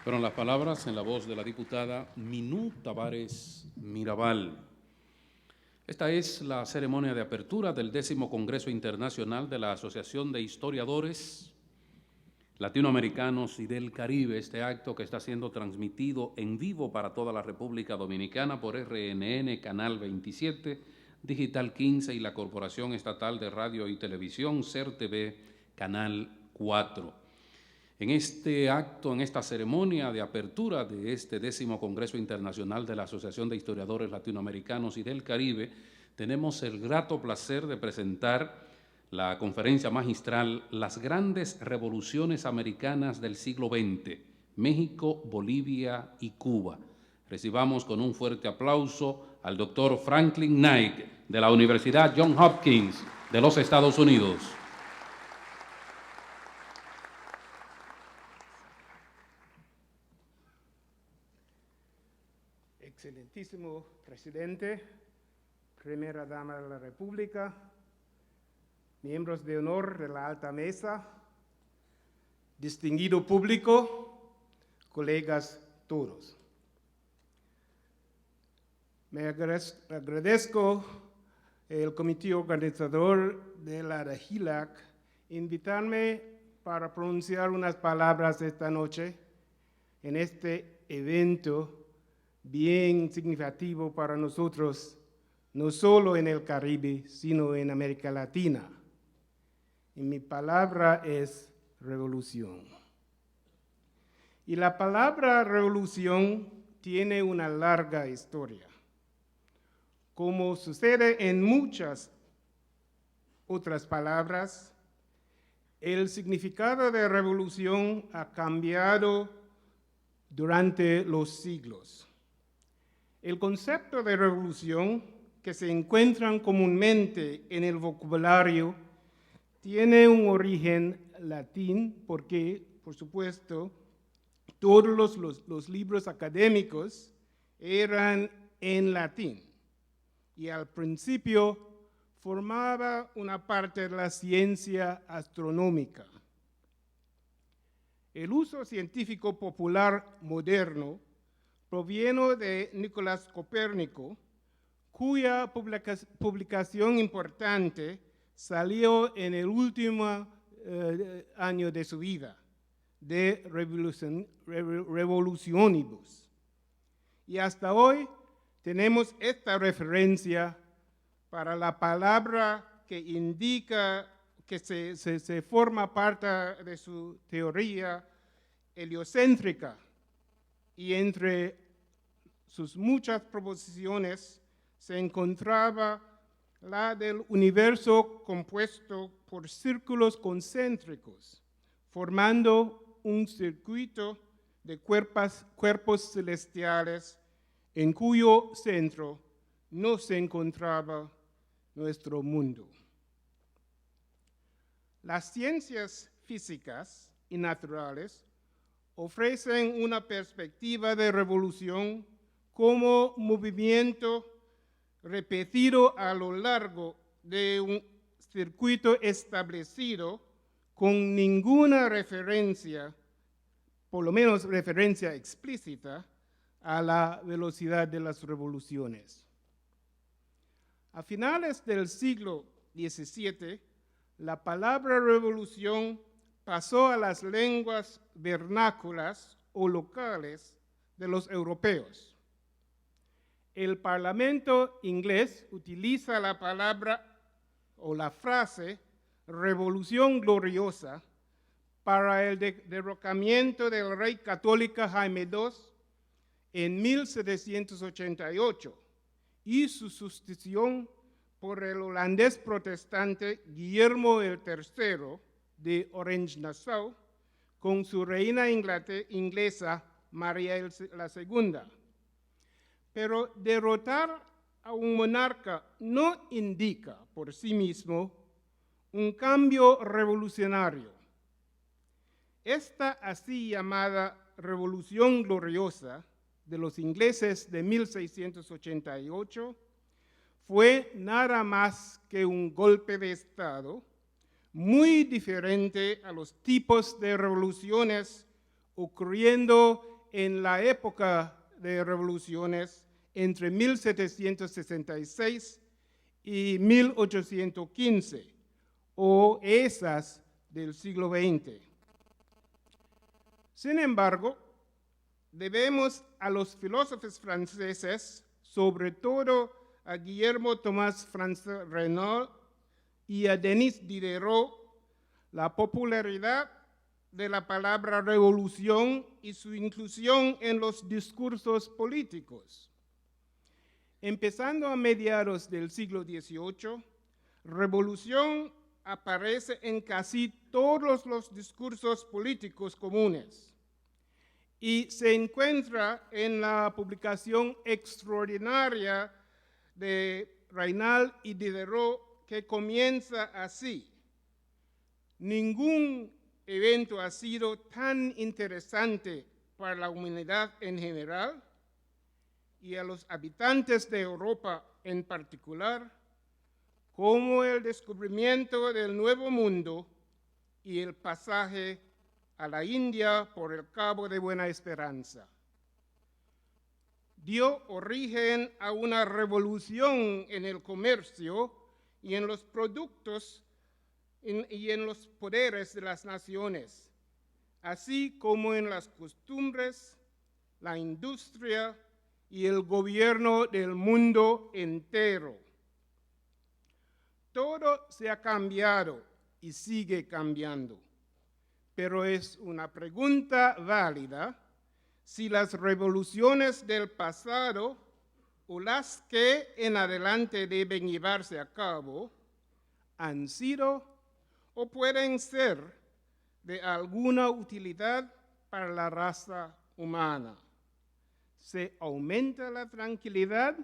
[SPEAKER 1] Fueron las palabras en la voz de la diputada Minú Tavares Mirabal. Esta es la ceremonia de apertura del 10º Congreso Internacional de la Asociación de Historiadores Latinoamericanos y del Caribe, este acto que está siendo transmitido en vivo para toda la República Dominicana por RNN, Canal 27, Digital 15 y la Corporación Estatal de Radio y Televisión, CERTV, Canal 4. En este acto, en esta ceremonia de apertura de este 10º Congreso Internacional de la Asociación de Historiadores Latinoamericanos y del Caribe, tenemos el grato placer de presentar la conferencia magistral Las grandes revoluciones americanas del siglo XX, México, Bolivia y Cuba. Recibamos con un fuerte aplauso al doctor Franklin Knight de la Universidad Johns Hopkins de los Estados Unidos.
[SPEAKER 5] Excelentísimo presidente, primera dama de la República, miembros de honor de la alta mesa, distinguido público, colegas todos. Me agradezco el comité organizador de la REGILAC invitarme para pronunciar unas palabras esta noche en este evento bien significativo para nosotros, no solo en el Caribe, sino en América Latina. Y mi palabra es revolución. Y la palabra revolución tiene una larga historia. Como sucede en muchas otras palabras, el significado de revolución ha cambiado durante los siglos. El concepto de revolución, que se encuentra comúnmente en el vocabulario, tiene un origen latín porque, por supuesto, todos los libros académicos eran en latín y al principio formaba una parte de la ciencia astronómica. El uso científico popular moderno proviene de Nicolás Copérnico, cuya publicación importante salió en el último año de su vida, de Revolutionibus. Y hasta hoy tenemos esta referencia para la palabra que indica que se forma parte de su teoría heliocéntrica, y entre sus muchas proposiciones se encontraba la del universo compuesto por círculos concéntricos, formando un circuito de cuerpos celestiales en cuyo centro no se encontraba nuestro mundo. Las ciencias físicas y naturales ofrecen una perspectiva de revolución como movimiento repetido a lo largo de un circuito establecido con ninguna referencia, por lo menos referencia explícita, a la velocidad de las revoluciones. A finales del siglo XVII, la palabra revolución pasó a las lenguas vernáculas o locales de los europeos. El Parlamento inglés utiliza la palabra o la frase revolución gloriosa para el derrocamiento del rey católico Jaime II en 1788 y su sustitución por el holandés protestante Guillermo III de Orange-Nassau con su reina inglesa María II. Pero derrotar a un monarca no indica por sí mismo un cambio revolucionario. Esta así llamada Revolución Gloriosa de los ingleses de 1688 fue nada más que un golpe de Estado muy diferente a los tipos de revoluciones ocurriendo en la época de revoluciones entre 1766 y 1815, o esas del siglo XX. Sin embargo, debemos a los filósofos franceses, sobre todo a Guillermo Thomas François Renaud y a Denis Diderot, la popularidad de la palabra revolución y su inclusión en los discursos políticos. Empezando a mediados del siglo XVIII, revolución aparece en casi todos los discursos políticos comunes y se encuentra en la publicación extraordinaria de Renaud y Diderot, que comienza así: ningún evento ha sido tan interesante para la humanidad en general y a los habitantes de Europa en particular como el descubrimiento del Nuevo Mundo y el pasaje a la India por el Cabo de Buena Esperanza. Dio origen a una revolución en el comercio y en los productos y en los poderes de las naciones, así como en las costumbres, la industria y el gobierno del mundo entero. Todo se ha cambiado y sigue cambiando, pero es una pregunta válida si las revoluciones del pasado o las que en adelante deben llevarse a cabo han sido o pueden ser de alguna utilidad para la raza humana. Se aumenta la tranquilidad,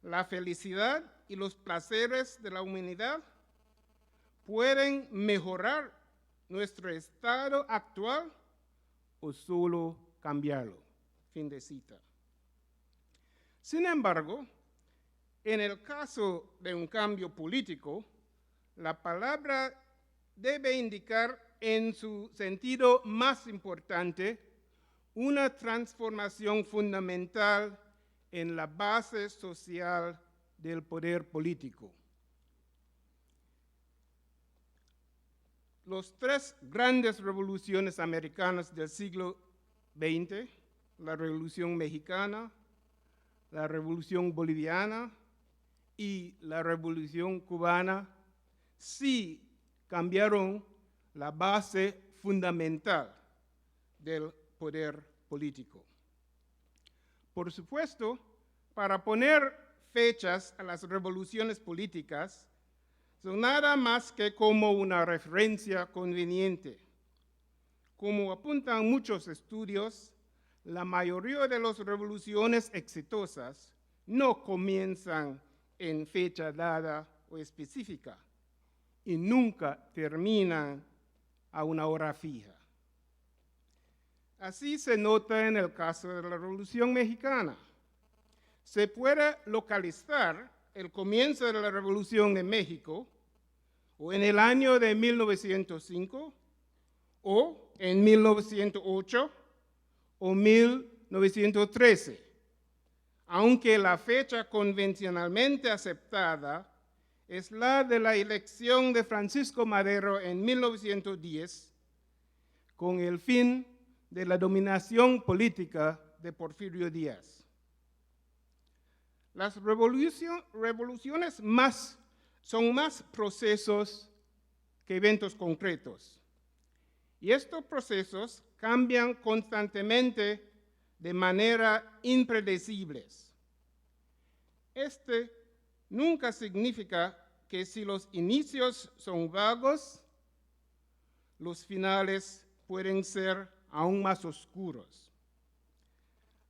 [SPEAKER 5] la felicidad y los placeres de la humanidad. Pueden mejorar nuestro estado actual o solo cambiarlo. Fin de cita. Sin embargo, en el caso de un cambio político, la palabra debe indicar en su sentido más importante una transformación fundamental en la base social del poder político. Las tres grandes revoluciones americanas del siglo XX, la Revolución Mexicana, la Revolución Boliviana y la Revolución Cubana sí cambiaron la base fundamental del poder político. Por supuesto, para poner fechas a las revoluciones políticas son nada más que como una referencia conveniente. Como apuntan muchos estudios, la mayoría de las revoluciones exitosas no comienzan en fecha dada o específica y nunca terminan a una hora fija. Así se nota en el caso de la Revolución Mexicana. Se puede localizar el comienzo de la Revolución de México o en el año de 1905 o en 1908 o 1913, aunque la fecha convencionalmente aceptada es la de la elección de Francisco Madero en 1910, con el fin de la dominación política de Porfirio Díaz. Las revoluciones son más procesos que eventos concretos. Y estos procesos cambian constantemente de manera impredecible. Este nunca significa que si los inicios son vagos, los finales pueden ser aún más oscuros.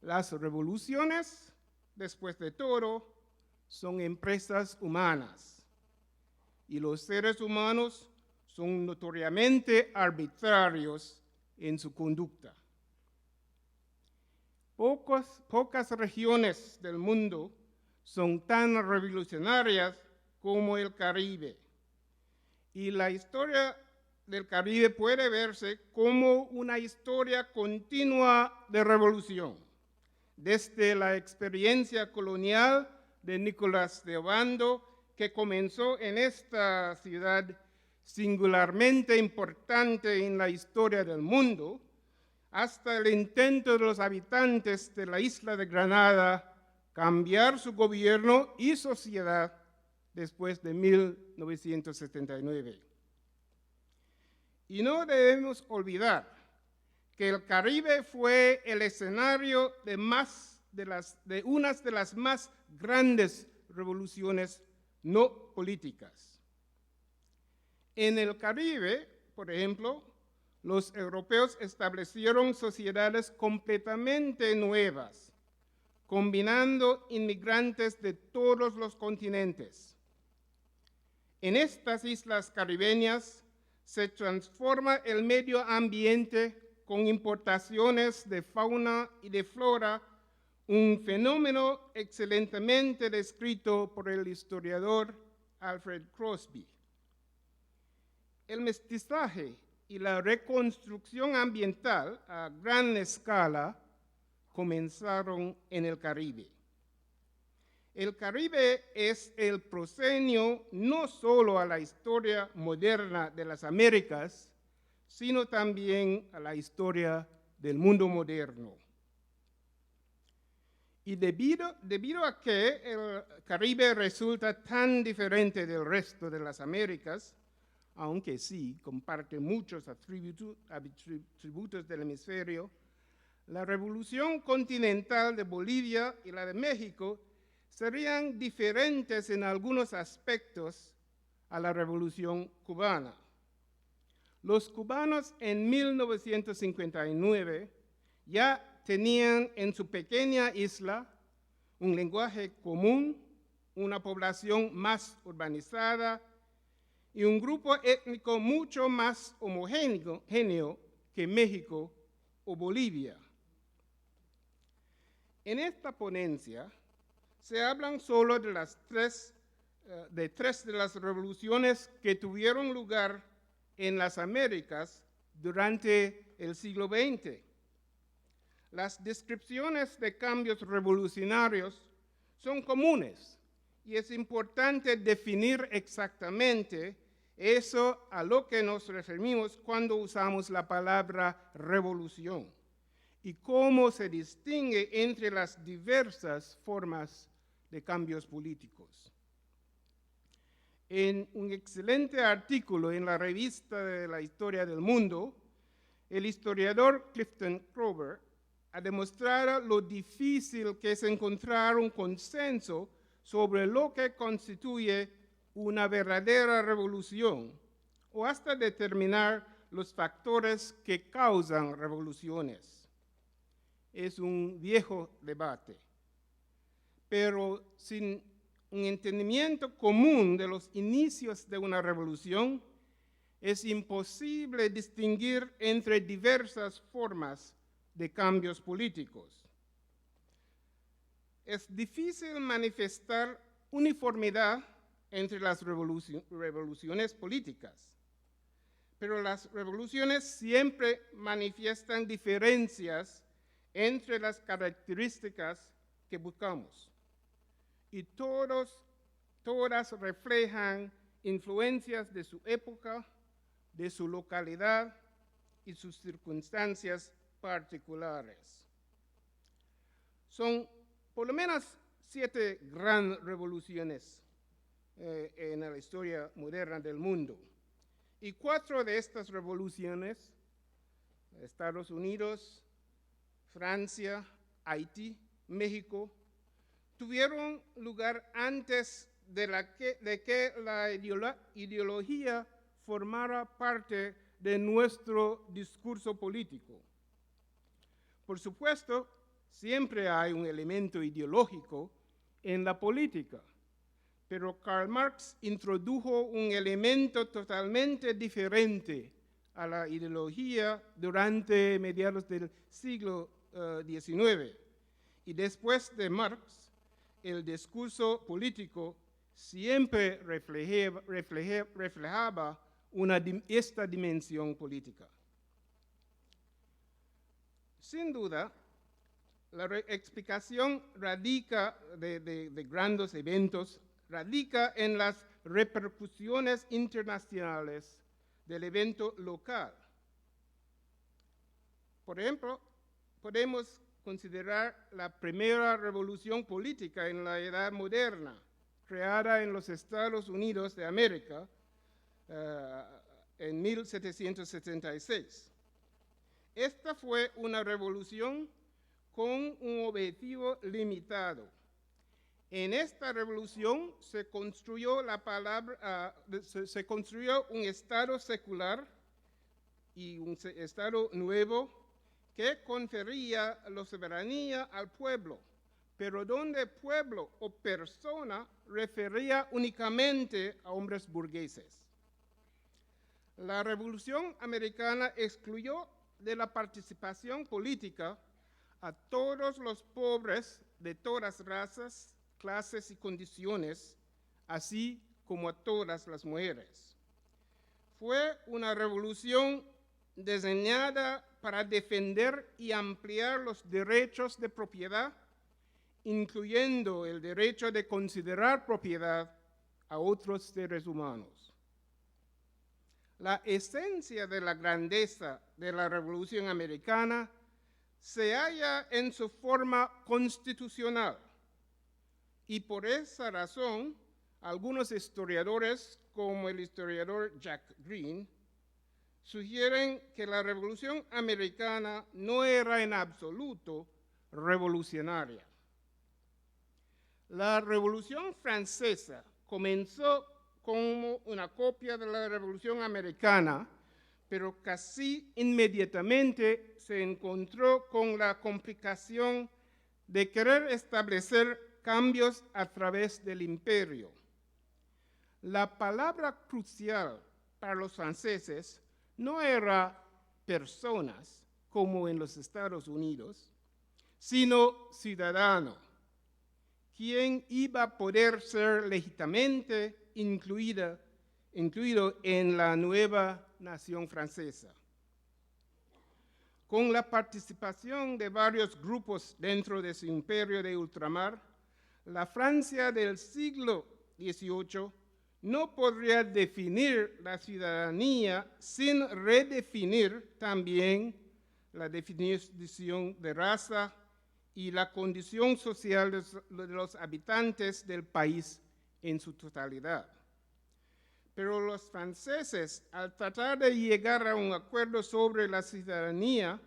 [SPEAKER 5] Las revoluciones, después de todo, son empresas humanas y los seres humanos son notoriamente arbitrarios en su conducta. Pocas regiones del mundo son tan revolucionarias como el Caribe. Y la historia del Caribe puede verse como una historia continua de revolución, desde la experiencia colonial de Nicolás de Obando, que comenzó en esta ciudad singularmente importante en la historia del mundo, hasta el intento de los habitantes de la isla de Granada cambiar su gobierno y sociedad después de 1979. Y no debemos olvidar que el Caribe fue el escenario de una de las más grandes revoluciones no políticas. En el Caribe, por ejemplo, los europeos establecieron sociedades completamente nuevas, combinando inmigrantes de todos los continentes. En estas islas caribeñas se transforma el medio ambiente con importaciones de fauna y de flora, un fenómeno excelentemente descrito por el historiador Alfred Crosby. El mestizaje y la reconstrucción ambiental a gran escala comenzaron en el Caribe. El Caribe es el proscenio no solo a la historia moderna de las Américas, sino también a la historia del mundo moderno. Y debido a que el Caribe resulta tan diferente del resto de las Américas, aunque sí comparte muchos atributos del hemisferio, la revolución continental de Bolivia y la de México serían diferentes en algunos aspectos a la revolución cubana. Los cubanos en 1959 ya tenían en su pequeña isla un lenguaje común, una población más urbanizada y un grupo étnico mucho más homogéneo que México o Bolivia. En esta ponencia se hablan solo de tres de las revoluciones que tuvieron lugar en las Américas durante el siglo XX. Las descripciones de cambios revolucionarios son comunes y es importante definir exactamente eso a lo que nos referimos cuando usamos la palabra revolución. y cómo se distingue entre las diversas formas de cambios políticos. En un excelente artículo en la revista de la Historia del Mundo, el historiador Clifton Kroeber ha demostrado lo difícil que es encontrar un consenso sobre lo que constituye una verdadera revolución, o hasta determinar los factores que causan revoluciones. Es un viejo debate, pero sin un entendimiento común de los inicios de una revolución, es imposible distinguir entre diversas formas de cambios políticos. Es difícil manifestar uniformidad entre las revoluciones políticas, pero las revoluciones siempre manifiestan diferencias entre las características que buscamos, y todas reflejan influencias de su época, de su localidad y sus circunstancias particulares. Son por lo menos 7 grandes revoluciones en la historia moderna del mundo. Y 4 de estas revoluciones, Estados Unidos, Francia, Haití, México, tuvieron lugar antes de que la ideología formara parte de nuestro discurso político. Por supuesto, siempre hay un elemento ideológico en la política, pero Karl Marx introdujo un elemento totalmente diferente a la ideología durante mediados del siglo XIX. Y después de Marx, el discurso político siempre reflejaba esta dimensión política. Sin duda, la explicación de grandes eventos radica en las repercusiones internacionales del evento local. Por ejemplo, podemos considerar la primera revolución política en la Edad Moderna, creada en los Estados Unidos de América en 1776. Esta fue una revolución con un objetivo limitado. En esta revolución se construyó un Estado secular y un Estado nuevo que confería la soberanía al pueblo, pero donde pueblo o persona refería únicamente a hombres burgueses. La Revolución Americana excluyó de la participación política a todos los pobres de todas razas, clases y condiciones, así como a todas las mujeres. Fue una revolución diseñada para defender y ampliar los derechos de propiedad, incluyendo el derecho de considerar propiedad a otros seres humanos. La esencia de la grandeza de la Revolución Americana se halla en su forma constitucional, y por esa razón, algunos historiadores, como el historiador Jack Green, sugieren que la Revolución Americana no era en absoluto revolucionaria. La Revolución Francesa comenzó como una copia de la Revolución Americana, pero casi inmediatamente se encontró con la complicación de querer establecer cambios a través del imperio. La palabra crucial para los franceses no era personas, como en los Estados Unidos, sino ciudadano, quien iba a poder ser legítimamente incluido en la nueva nación francesa. Con la participación de varios grupos dentro de su imperio de ultramar, la Francia del siglo XVIII no podría definir la ciudadanía sin redefinir también la definición de raza y la condición social de los habitantes del país en su totalidad. Pero los franceses, al tratar de llegar a un acuerdo sobre la ciudadanía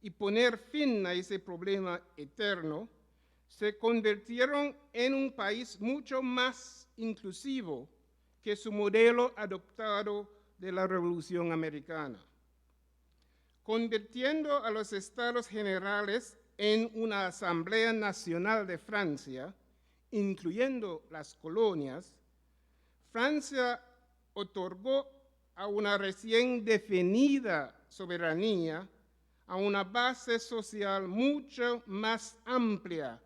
[SPEAKER 5] y poner fin a ese problema eterno, se convirtieron en un país mucho más inclusivo que su modelo adoptado de la Revolución Americana, convirtiendo a los Estados Generales en una Asamblea Nacional de Francia, incluyendo las colonias. Francia otorgó a una recién definida soberanía a una base social mucho más amplia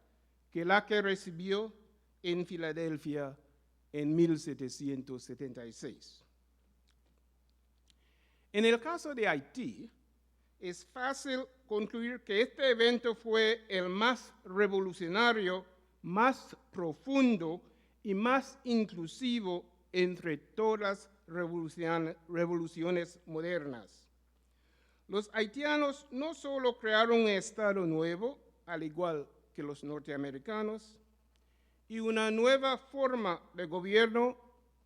[SPEAKER 5] que la que recibió en Filadelfia en 1776. En el caso de Haití, es fácil concluir que este evento fue el más revolucionario, más profundo y más inclusivo entre todas las revoluciones modernas. Los haitianos no solo crearon un Estado nuevo, al igual que los norteamericanos, y una nueva forma de gobierno,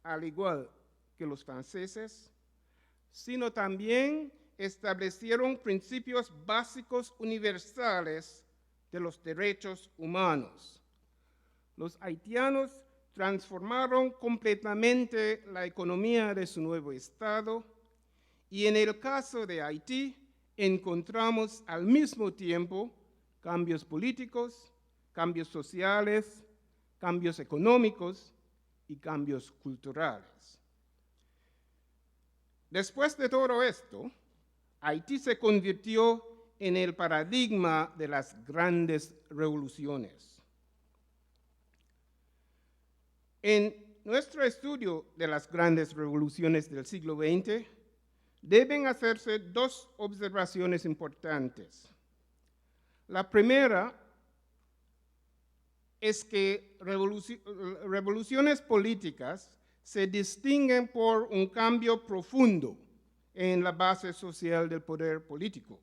[SPEAKER 5] al igual que los franceses, sino también establecieron principios básicos universales de los derechos humanos. Los haitianos transformaron completamente la economía de su nuevo Estado y en el caso de Haití encontramos al mismo tiempo cambios políticos, cambios sociales, cambios económicos y cambios culturales. Después de todo esto, Haití se convirtió en el paradigma de las grandes revoluciones. En nuestro estudio de las grandes revoluciones del siglo XX, deben hacerse dos observaciones importantes. La primera es que revoluciones políticas se distinguen por un cambio profundo en la base social del poder político.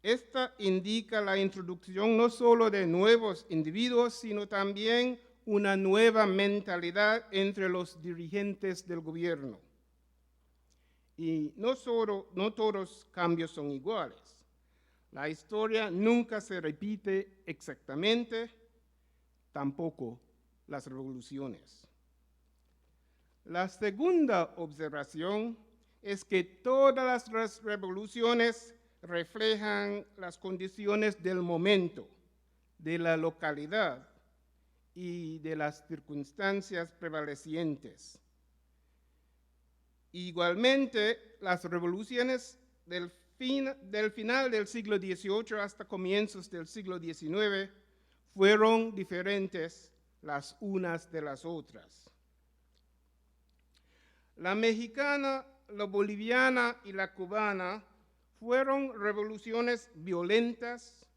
[SPEAKER 5] Esta indica la introducción no solo de nuevos individuos, sino también una nueva mentalidad entre los dirigentes del gobierno. Y no todos los cambios son iguales. La historia nunca se repite exactamente, tampoco las revoluciones. La segunda observación es que todas las revoluciones reflejan las condiciones del momento, de la localidad y de las circunstancias prevalecientes. Igualmente, las revoluciones del final del siglo XVIII hasta comienzos del siglo XIX fueron diferentes las unas de las otras. La mexicana, la boliviana y la cubana fueron revoluciones violentas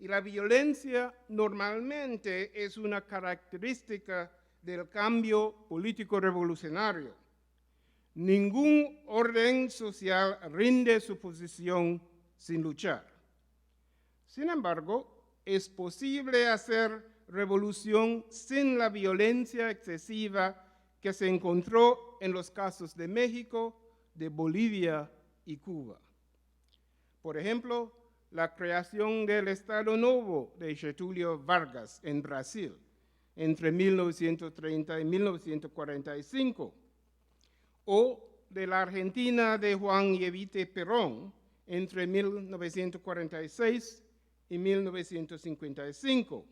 [SPEAKER 5] y la violencia normalmente es una característica del cambio político revolucionario. Ningún orden social rinde su posición sin luchar. Sin embargo, es posible hacer revolución sin la violencia excesiva que se encontró en los casos de México, de Bolivia y Cuba. Por ejemplo, la creación del Estado Novo de Getúlio Vargas en Brasil entre 1930 y 1945, o de la Argentina de Juan y Evita Perón entre 1946 y 1955.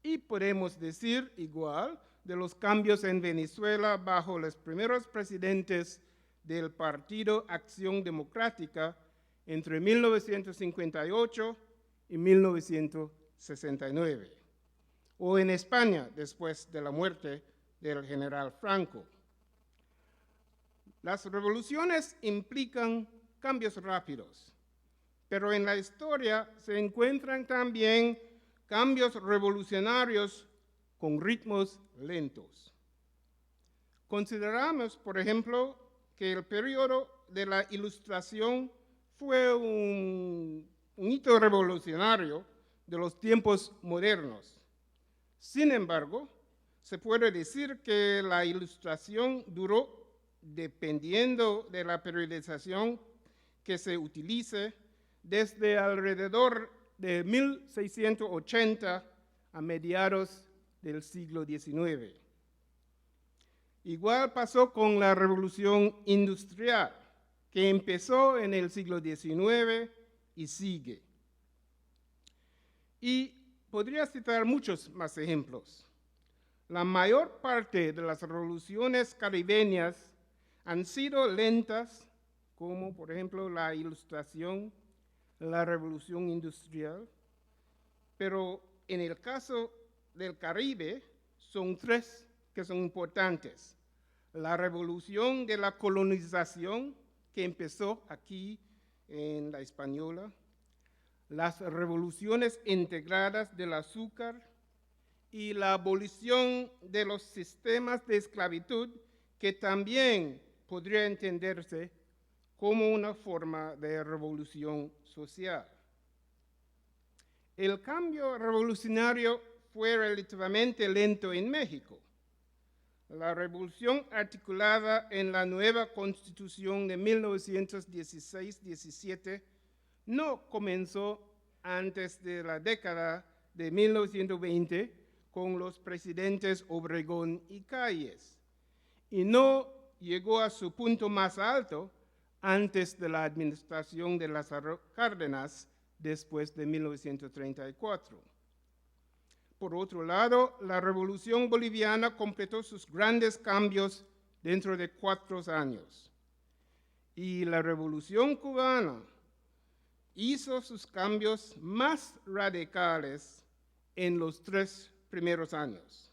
[SPEAKER 5] Y podemos decir igual de los cambios en Venezuela bajo los primeros presidentes del Partido Acción Democrática entre 1958 y 1969, o en España después de la muerte del general Franco. Las revoluciones implican cambios rápidos, pero en la historia se encuentran también cambios revolucionarios con ritmos lentos. Consideramos, por ejemplo, que el periodo de la Ilustración fue un hito revolucionario de los tiempos modernos. Sin embargo, se puede decir que la Ilustración duró, dependiendo de la periodización que se utilice, desde alrededor de 1680 a mediados del siglo XIX. Igual pasó con la Revolución Industrial, que empezó en el siglo XIX y sigue. Y podría citar muchos más ejemplos. La mayor parte de las revoluciones caribeñas han sido lentas, como por ejemplo la Ilustración, la Revolución Industrial, pero en el caso del Caribe son tres que son importantes. La revolución de la colonización, que empezó aquí en la Española, las revoluciones integradas del azúcar y la abolición de los sistemas de esclavitud, que también podría entenderse como una forma de revolución social. El cambio revolucionario fue relativamente lento en México. La revolución articulada en la nueva Constitución de 1916-17 no comenzó antes de la década de 1920 con los presidentes Obregón y Calles, y no llegó a su punto más alto antes de la administración de Lázaro Cárdenas, después de 1934. Por otro lado, la Revolución Boliviana completó sus grandes cambios dentro de 4 años. Y la Revolución Cubana hizo sus cambios más radicales en los 3 primeros años.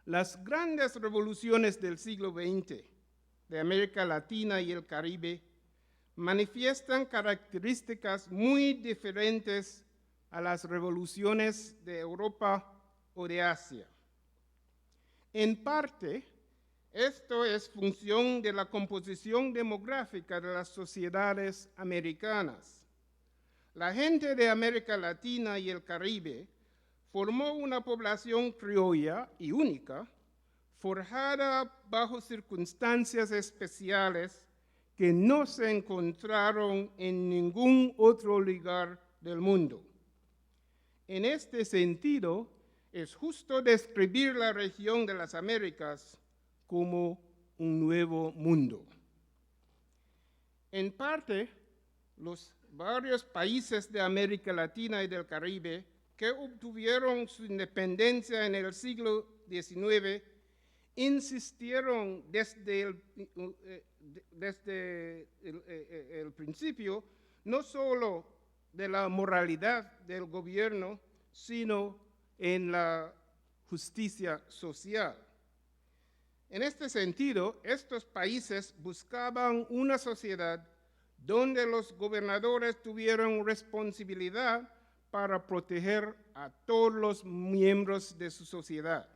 [SPEAKER 5] Las grandes revoluciones del siglo XX de América Latina y el Caribe manifiestan características muy diferentes a las revoluciones de Europa o de Asia. En parte, esto es función de la composición demográfica de las sociedades americanas. La gente de América Latina y el Caribe formó una población criolla y única, forjada bajo circunstancias especiales que no se encontraron en ningún otro lugar del mundo. En este sentido, es justo describir la región de las Américas como un nuevo mundo. En parte, los varios países de América Latina y del Caribe que obtuvieron su independencia en el siglo XIX insistieron desde el principio no solo de la moralidad del gobierno, sino en la justicia social. En este sentido, estos países buscaban una sociedad donde los gobernadores tuvieran responsabilidad para proteger a todos los miembros de su sociedad,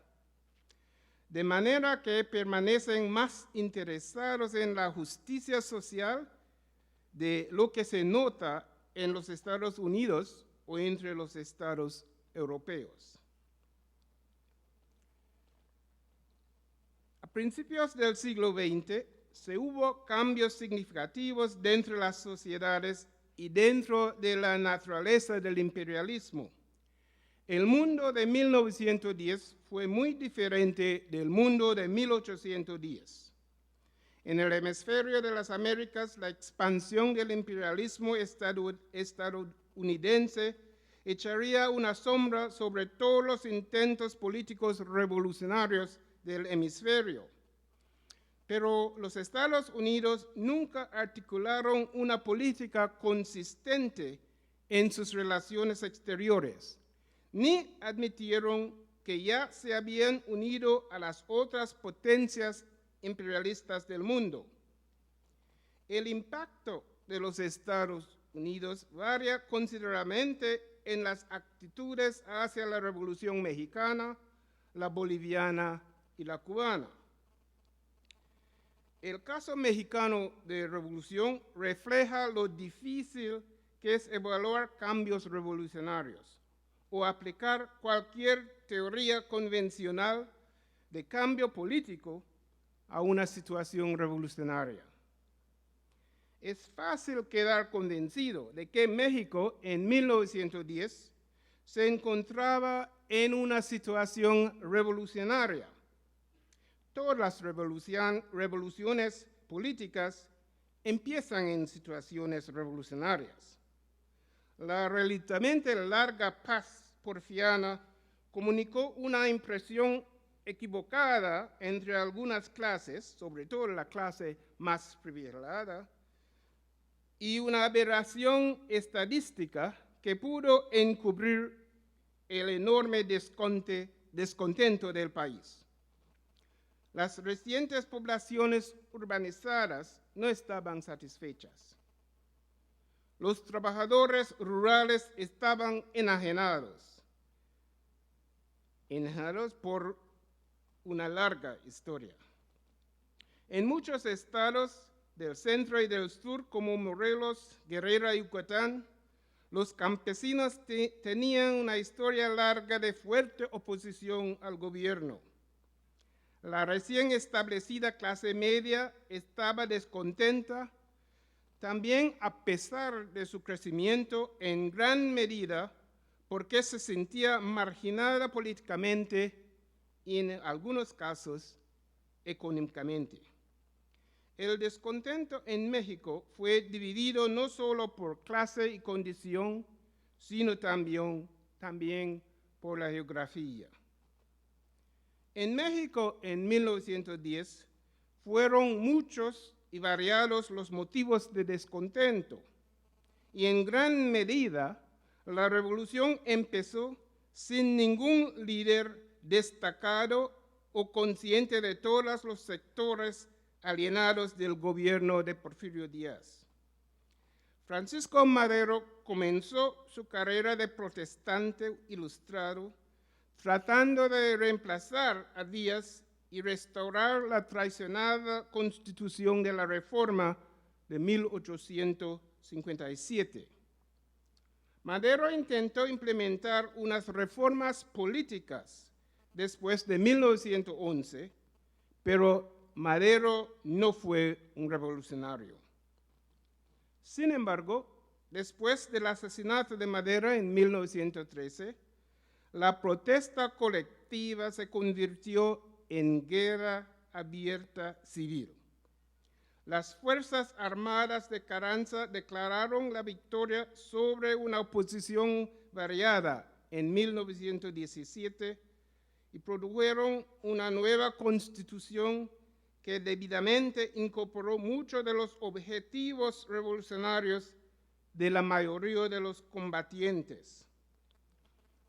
[SPEAKER 5] de manera que permanecen más interesados en la justicia social de lo que se nota en los Estados Unidos o entre los estados europeos. A principios del siglo XX se hubo cambios significativos dentro de las sociedades y dentro de la naturaleza del imperialismo. El mundo de 1910 fue muy diferente del mundo de 1810. En el hemisferio de las Américas, la expansión del imperialismo estadounidense echaría una sombra sobre todos los intentos políticos revolucionarios del hemisferio. Pero los Estados Unidos nunca articularon una política consistente en sus relaciones exteriores, ni admitieron que ya se habían unido a las otras potencias imperialistas del mundo. El impacto de los Estados Unidos varía considerablemente en las actitudes hacia la Revolución Mexicana, la boliviana y la cubana. El caso mexicano de revolución refleja lo difícil que es evaluar cambios revolucionarios o aplicar cualquier teoría convencional de cambio político a una situación revolucionaria. Es fácil quedar convencido de que México en 1910 se encontraba en una situación revolucionaria. Todas las revoluciones políticas empiezan en situaciones revolucionarias. La relativamente larga paz porfiriana comunicó una impresión equivocada entre algunas clases, sobre todo la clase más privilegiada, y una aberración estadística que pudo encubrir el enorme descontento del país. Las recientes poblaciones urbanizadas no estaban satisfechas. Los trabajadores rurales estaban enajenados por una larga historia. En muchos estados del centro y del sur, como Morelos, Guerrero y Yucatán, los campesinos tenían una historia larga de fuerte oposición al gobierno. La recién establecida clase media estaba descontenta, también a pesar de su crecimiento en gran medida porque se sentía marginada políticamente y en algunos casos económicamente. El descontento en México fue dividido no solo por clase y condición, sino también por la geografía. En México, en 1910, fueron muchos y variados los motivos de descontento, y en gran medida la revolución empezó sin ningún líder destacado o consciente de todos los sectores alienados del gobierno de Porfirio Díaz. Francisco Madero comenzó su carrera de protestante ilustrado tratando de reemplazar a Díaz y restaurar la traicionada Constitución de la Reforma de 1857. Madero intentó implementar unas reformas políticas después de 1911, pero Madero no fue un revolucionario. Sin embargo, después del asesinato de Madero en 1913, la protesta colectiva se convirtió en guerra abierta civil. Las Fuerzas Armadas de Carranza declararon la victoria sobre una oposición variada en 1917 y produjeron una nueva constitución que debidamente incorporó muchos de los objetivos revolucionarios de la mayoría de los combatientes.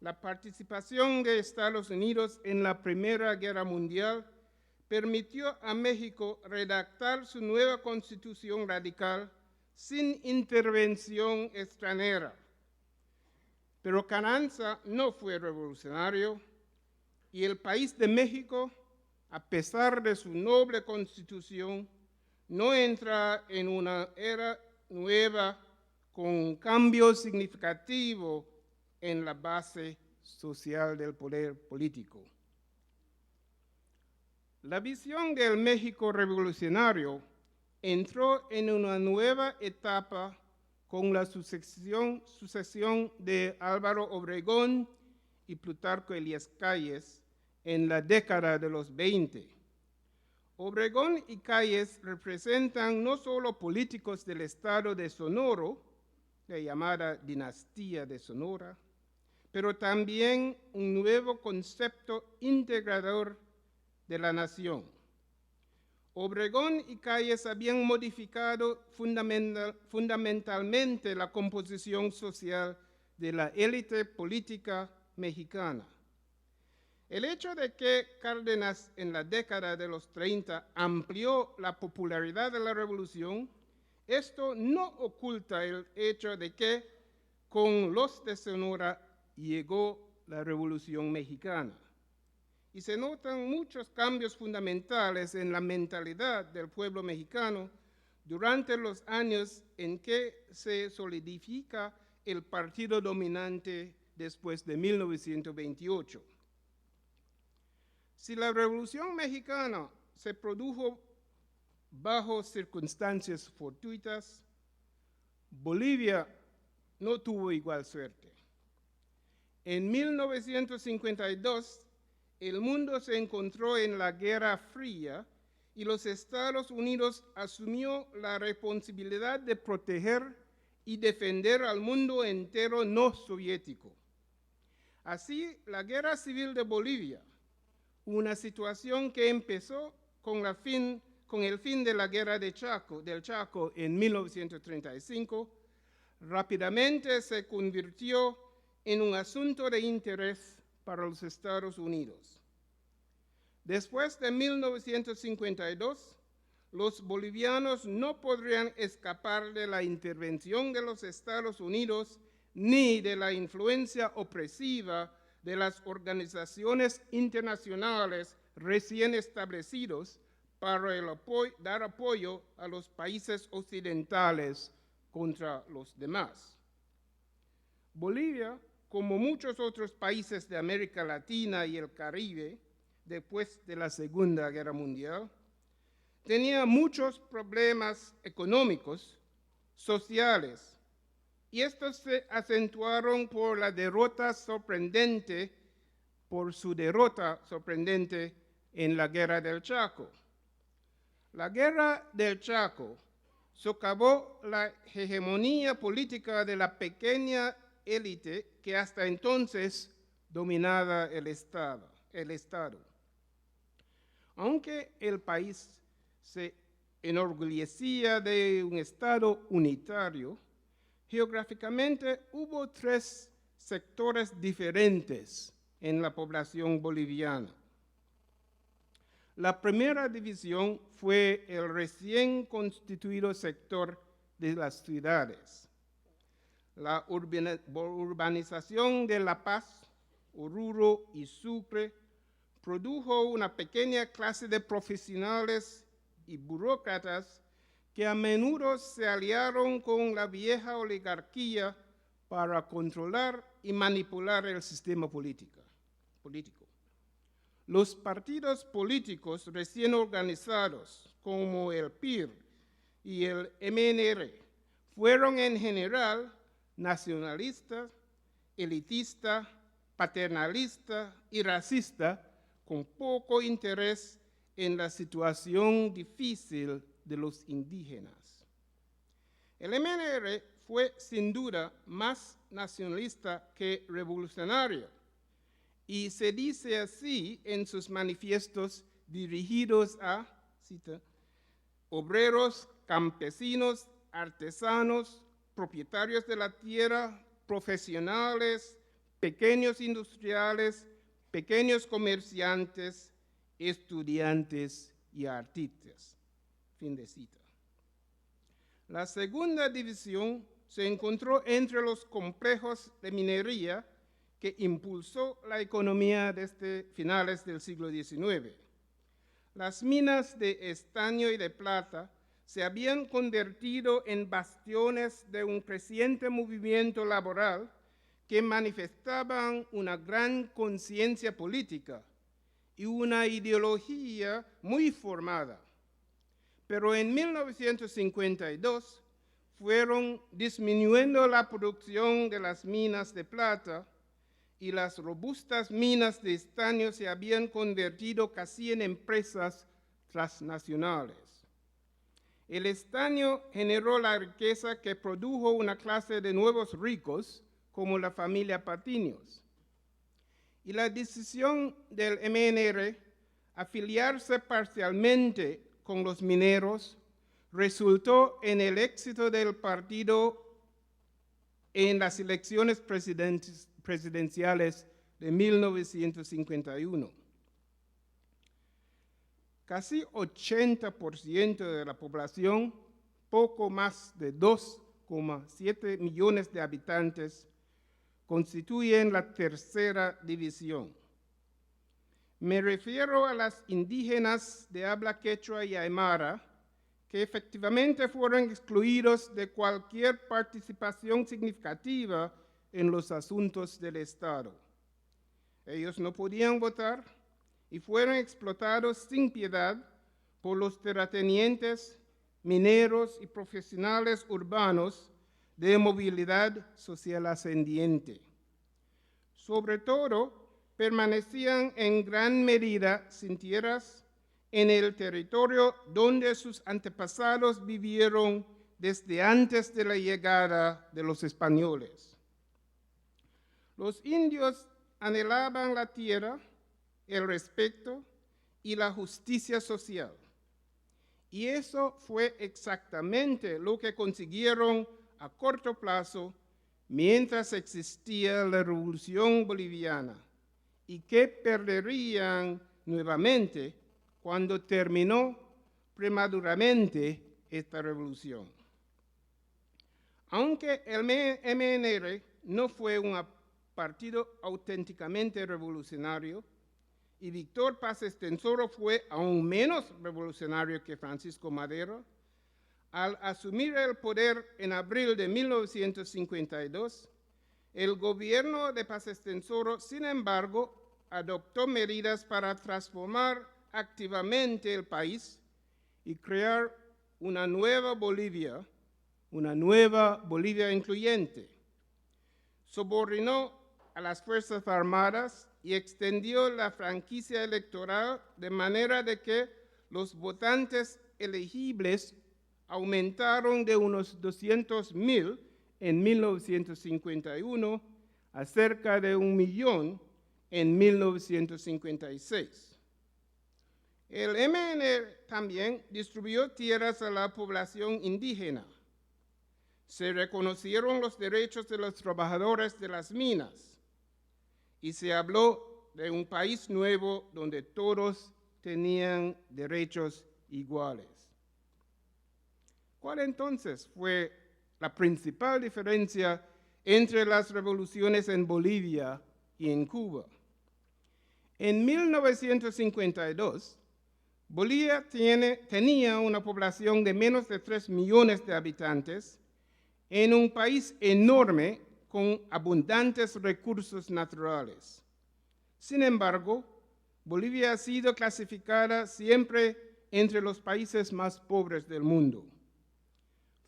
[SPEAKER 5] La participación de Estados Unidos en la Primera Guerra Mundial permitió a México redactar su nueva constitución radical sin intervención extranjera. Pero Carranza no fue revolucionario y el país de México, a pesar de su noble constitución, no entra en una era nueva con un cambio significativo en la base social del poder político. La visión del México revolucionario entró en una nueva etapa con la sucesión de Álvaro Obregón y Plutarco Elías Calles en la década de los 20. Obregón y Calles representan no solo políticos del estado de Sonora, la llamada dinastía de Sonora, pero también un nuevo concepto integrador de la nación. Obregón y Calles habían modificado fundamentalmente la composición social de la élite política mexicana. El hecho de que Cárdenas en la década de los 30 amplió la popularidad de la revolución, esto no oculta el hecho de que con los de Sonora llegó la Revolución Mexicana. y se notan muchos cambios fundamentales en la mentalidad del pueblo mexicano durante los años en que se solidifica el partido dominante después de 1928. Si la Revolución Mexicana se produjo bajo circunstancias fortuitas, Bolivia no tuvo igual suerte. En 1952, el mundo se encontró en la Guerra Fría y los Estados Unidos asumió la responsabilidad de proteger y defender al mundo entero no soviético. Así, la Guerra Civil de Bolivia, una situación que empezó con el fin de la Guerra del Chaco en 1935, rápidamente se convirtió en un asunto de interés para los Estados Unidos. Después de 1952, los bolivianos no podrían escapar de la intervención de los Estados Unidos ni de la influencia opresiva de las organizaciones internacionales recién establecidos para dar apoyo a los países occidentales contra los demás. Bolivia, como muchos otros países de América Latina y el Caribe, después de la Segunda Guerra Mundial, tenía muchos problemas económicos, sociales, y estos se acentuaron por su derrota sorprendente en la Guerra del Chaco. La Guerra del Chaco socavó la hegemonía política de la pequeña élite que hasta entonces dominaba el Estado. Aunque el país se enorgullecía de un Estado unitario, geográficamente hubo 3 sectores diferentes en la población boliviana. La primera división fue el recién constituido sector de las ciudades. La urbanización de La Paz, Oruro y Sucre produjo una pequeña clase de profesionales y burócratas que a menudo se aliaron con la vieja oligarquía para controlar y manipular el sistema político. Los partidos políticos recién organizados, como el PIR y el MNR, fueron en general nacionalistas, elitistas, paternalistas y racistas, con poco interés en la situación difícil de los indígenas. El MNR fue sin duda más nacionalista que revolucionario, y se dice así en sus manifiestos dirigidos a, cita, obreros, campesinos, artesanos, propietarios de la tierra, profesionales, pequeños industriales, pequeños comerciantes, estudiantes y artistas. Fin de cita. La segunda división se encontró entre los complejos de minería que impulsó la economía desde finales del siglo XIX. Las minas de estaño y de plata se habían convertido en bastiones de un creciente movimiento laboral que manifestaban una gran conciencia política y una ideología muy formada. Pero en 1952 fueron disminuyendo la producción de las minas de plata y las robustas minas de estaño se habían convertido casi en empresas transnacionales. El estaño generó la riqueza que produjo una clase de nuevos ricos, como la familia Patiños. Y la decisión del MNR afiliarse parcialmente con los mineros resultó en el éxito del partido en las elecciones presidenciales de 1951. Casi 80% de la población, poco más de 2,7 millones de habitantes, constituyen la tercera división. Me refiero a las indígenas de habla quechua y aymara, que efectivamente fueron excluidos de cualquier participación significativa en los asuntos del Estado. Ellos no podían votar y fueron explotados sin piedad por los terratenientes, mineros y profesionales urbanos de movilidad social ascendiente. Sobre todo, permanecían en gran medida sin tierras en el territorio donde sus antepasados vivieron desde antes de la llegada de los españoles. Los indios anhelaban la tierra, el respeto y la justicia social. Y eso fue exactamente lo que consiguieron a corto plazo mientras existía la Revolución Boliviana, y que perderían nuevamente cuando terminó prematuramente esta revolución. Aunque el MNR no fue un partido auténticamente revolucionario, y Víctor Paz Estenssoro fue aún menos revolucionario que Francisco Madero, al asumir el poder en abril de 1952, el gobierno de Paz Estenssoro, sin embargo, adoptó medidas para transformar activamente el país y crear una nueva Bolivia incluyente. Subordinó a las Fuerzas Armadas y extendió la franquicia electoral de manera de que los votantes elegibles aumentaron de unos 200,000 en 1951 a cerca de 1 millón en 1956. El MNR también distribuyó tierras a la población indígena. Se reconocieron los derechos de los trabajadores de las minas y se habló de un país nuevo donde todos tenían derechos iguales. ¿Cuál entonces fue la principal diferencia entre las revoluciones en Bolivia y en Cuba? En 1952, Bolivia tenía una población de menos de 3 millones de habitantes en un país enorme con abundantes recursos naturales. Sin embargo, Bolivia ha sido clasificada siempre entre los países más pobres del mundo.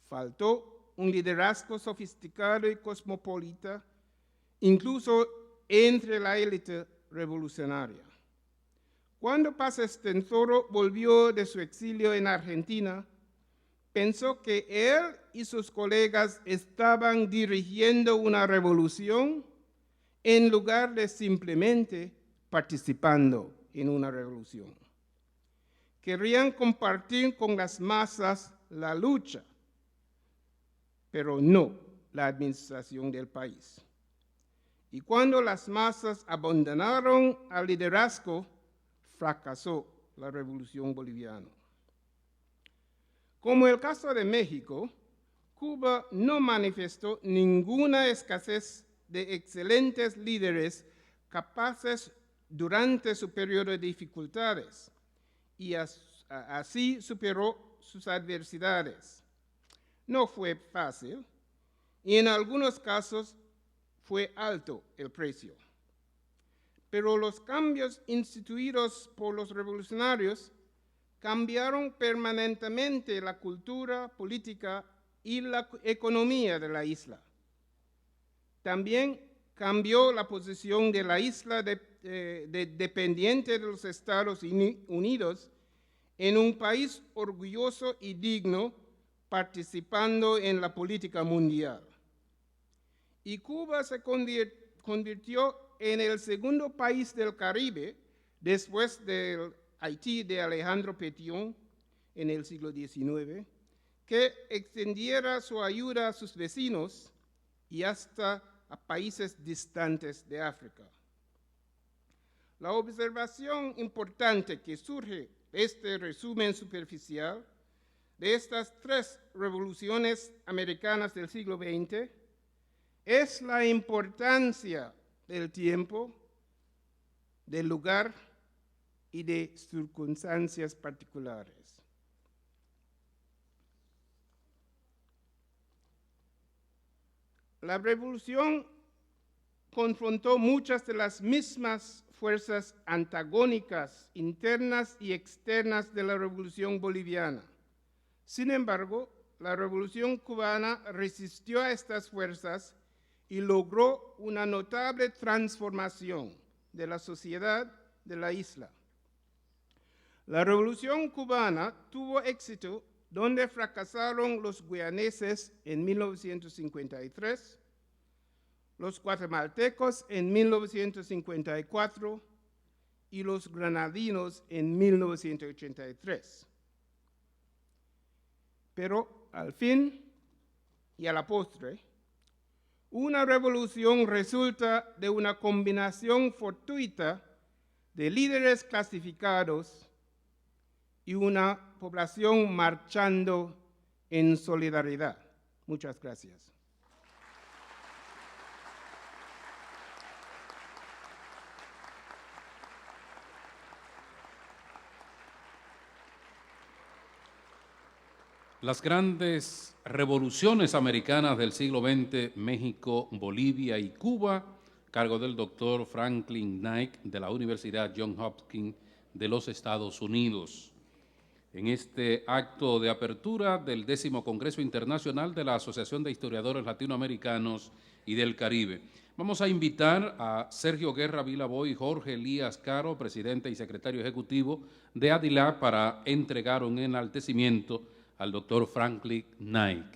[SPEAKER 5] Faltó un liderazgo sofisticado y cosmopolita, incluso entre la élite revolucionaria. Cuando Paz Estenssoro volvió de su exilio en Argentina, pensó que él y sus colegas estaban dirigiendo una revolución en lugar de simplemente participando en una revolución. Querían compartir con las masas la lucha, pero no la administración del país. Y cuando las masas abandonaron al liderazgo, fracasó la revolución boliviana. Como el caso de México, Cuba no manifestó ninguna escasez de excelentes líderes capaces durante su periodo de dificultades y así superó sus adversidades. No fue fácil y en algunos casos fue alto el precio. Pero los cambios instituidos por los revolucionarios cambiaron permanentemente la cultura política y la economía de la isla. También cambió la posición de la isla dependiente de los Estados Unidos en un país orgulloso y digno participando en la política mundial. Y Cuba se convirtió en el segundo país del Caribe después del Haití de Alejandro Pétion en el siglo XIX, que extendiera su ayuda a sus vecinos y hasta a países distantes de África. La observación importante que surge de este resumen superficial de estas 3 revoluciones americanas del siglo XX es la importancia del tiempo, del lugar y de circunstancias particulares. La revolución confrontó muchas de las mismas fuerzas antagónicas, internas y externas de la revolución boliviana. Sin embargo, la revolución cubana resistió a estas fuerzas y logró una notable transformación de la sociedad de la isla. La revolución cubana tuvo éxito donde fracasaron los guyaneses en 1953, los guatemaltecos en 1954 y los granadinos en 1983. Pero al fin y a la postre, una revolución resulta de una combinación fortuita de líderes clasificados y una población marchando en solidaridad. Muchas gracias.
[SPEAKER 1] Las grandes revoluciones americanas del siglo XX, México, Bolivia y Cuba, cargo del doctor Franklin Knight de la Universidad Johns Hopkins de los Estados Unidos. En este acto de apertura del 10º Congreso Internacional de la Asociación de Historiadores Latinoamericanos y del Caribe, vamos a invitar a Sergio Guerra Vilaboy y Jorge Elías Caro, presidente y secretario ejecutivo de ADILAC, para entregar un enaltecimiento al doctor Franklin Knight.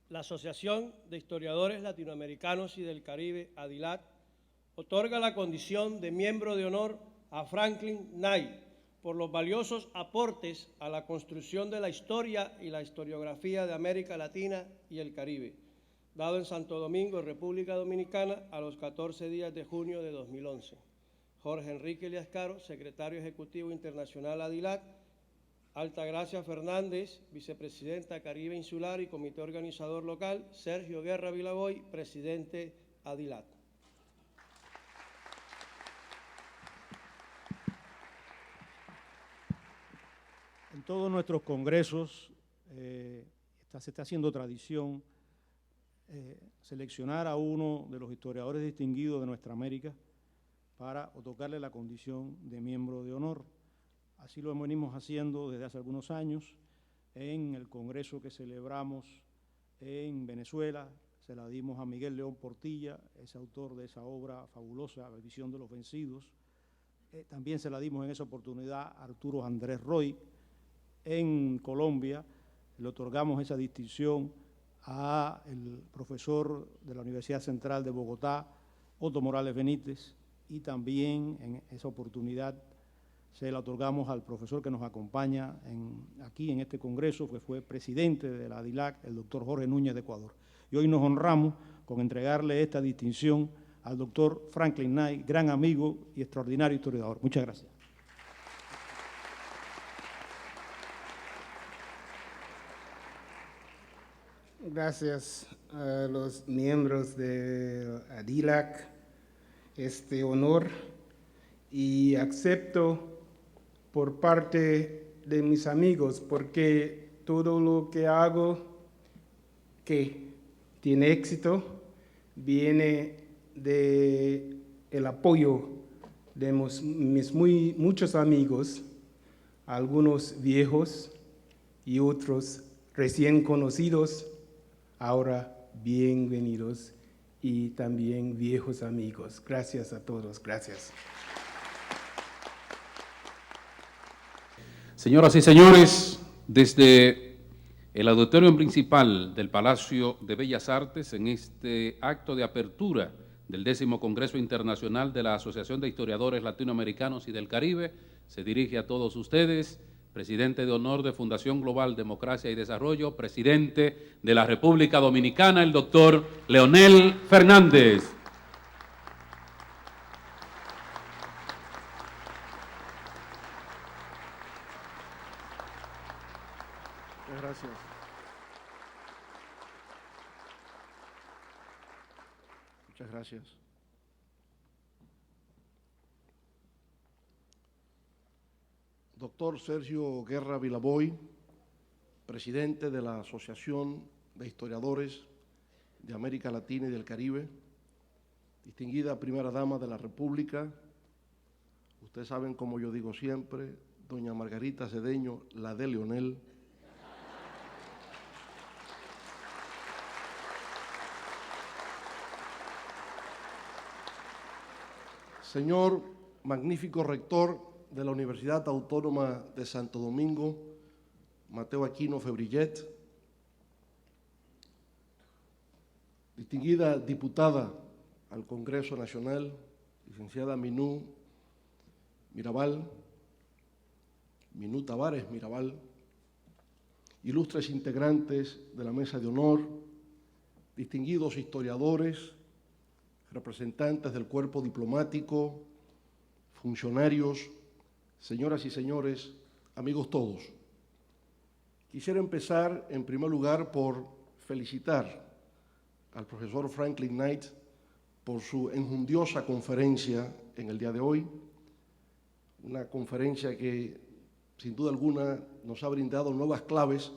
[SPEAKER 6] La Asociación de Historiadores Latinoamericanos y del Caribe, ADILAC, otorga la condición de miembro de honor a Franklin Knight por los valiosos aportes a la construcción de la historia y la historiografía de América Latina y el Caribe, dado en Santo Domingo, República Dominicana, a los 14 días de junio de 2011. Jorge Enrique Elías Caro, secretario ejecutivo internacional ADILAC. Altagracia Fernández, vicepresidenta Caribe Insular y comité organizador local. Sergio Guerra Vilaboy, presidente ADILAC.
[SPEAKER 3] En todos nuestros congresos se está haciendo tradición seleccionar a uno de los historiadores distinguidos de nuestra América para otorgarle la condición de miembro de honor. Así lo venimos haciendo desde hace algunos años. En el congreso que celebramos en Venezuela, se la dimos a Miguel León Portilla, es autor de esa obra fabulosa, La visión de los vencidos. También se la dimos en esa oportunidad a Arturo Andrés Roy. En Colombia le otorgamos esa distinción al profesor de la Universidad Central de Bogotá, Otto Morales Benítez, y también en esa oportunidad se la otorgamos al profesor que nos acompaña aquí en este congreso, que fue presidente de la ADILAC, el doctor Jorge Núñez de Ecuador. Y hoy nos honramos con entregarle esta distinción al doctor Franklin Knight, gran amigo y extraordinario historiador. Muchas gracias.
[SPEAKER 5] Gracias a los miembros de ADILAC este honor, y acepto por parte de mis amigos, porque todo lo que hago que tiene éxito viene del apoyo de mis muchos amigos, algunos viejos y otros recién conocidos, ahora bienvenidos, y también viejos amigos. Gracias a todos, gracias.
[SPEAKER 1] Señoras y señores, desde el auditorio principal del Palacio de Bellas Artes, en este acto de apertura del 10º Congreso Internacional de la Asociación de Historiadores Latinoamericanos y del Caribe, se dirige a todos ustedes, presidente de honor de Fundación Global Democracia y Desarrollo, presidente de la República Dominicana, el doctor Leonel Fernández.
[SPEAKER 3] Muchas gracias. Muchas gracias. Doctor Sergio Guerra Vilaboy, presidente de la Asociación de Historiadores de América Latina y del Caribe, distinguida primera dama de la República, ustedes saben, como yo digo siempre, doña Margarita Cedeño, la de Leonel, señor magnífico rector de la Universidad Autónoma de Santo Domingo, Mateo Aquino Febrillet, distinguida diputada al Congreso Nacional, licenciada Minú Tavares Mirabal, ilustres integrantes de la mesa de honor, distinguidos historiadores, representantes del cuerpo diplomático, funcionarios, señoras y señores, amigos todos. Quisiera empezar, en primer lugar, por felicitar al profesor Franklin Knight por su enjundiosa conferencia en el día de hoy, una conferencia que, sin duda alguna, nos ha brindado nuevas claves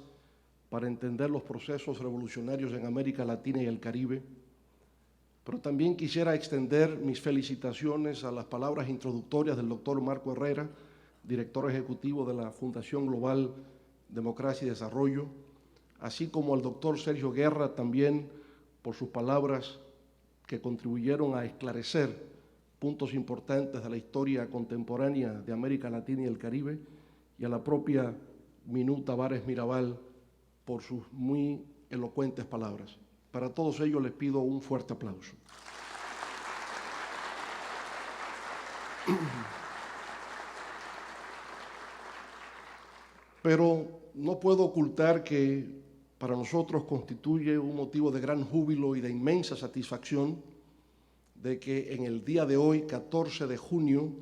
[SPEAKER 3] para entender los procesos revolucionarios en América Latina y el Caribe. Pero también quisiera extender mis felicitaciones a las palabras introductorias del doctor Marco Herrera, director ejecutivo de la Fundación Global Democracia y Desarrollo, así como al doctor Sergio Guerra también por sus palabras que contribuyeron a esclarecer puntos importantes de la historia contemporánea de América Latina y el Caribe, y a la propia Minú Tavares Mirabal por sus muy elocuentes palabras. Para todos ellos les pido un fuerte aplauso. Pero no puedo ocultar que para nosotros constituye un motivo de gran júbilo y de inmensa satisfacción de que en el día de hoy, 14 de junio,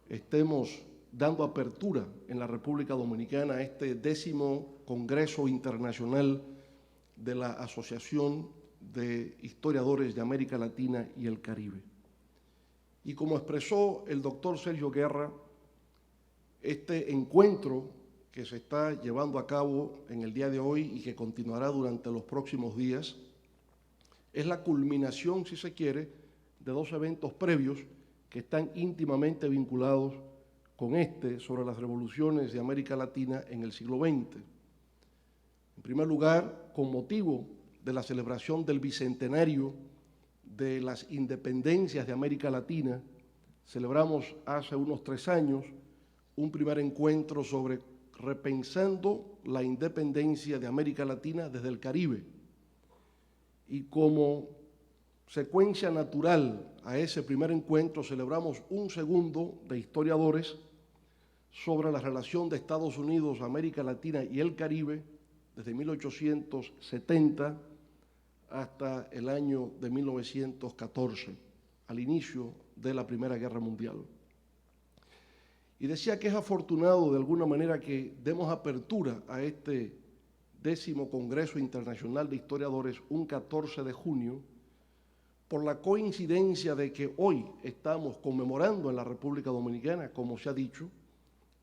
[SPEAKER 3] estemos dando apertura en la República Dominicana a este 10º Congreso Internacional de la Asociación de Historiadores de América Latina y el Caribe. Y como expresó el doctor Sergio Guerra, este encuentro que se está llevando a cabo en el día de hoy y que continuará durante los próximos días, es la culminación, si se quiere, de dos eventos previos que están íntimamente vinculados con este sobre las revoluciones de América Latina en el siglo XX. En primer lugar, con motivo de la celebración del bicentenario de las independencias de América Latina, celebramos hace unos 3 años un primer encuentro sobre repensando la independencia de América Latina desde el Caribe. Y como secuencia natural a ese primer encuentro, celebramos un segundo de historiadores sobre la relación de Estados Unidos, América Latina y el Caribe desde 1870 hasta el año de 1914, al inicio de la Primera Guerra Mundial. Y decía que es afortunado de alguna manera que demos apertura a este 10º Congreso Internacional de Historiadores un 14 de junio, por la coincidencia de que hoy estamos conmemorando en la República Dominicana, como se ha dicho,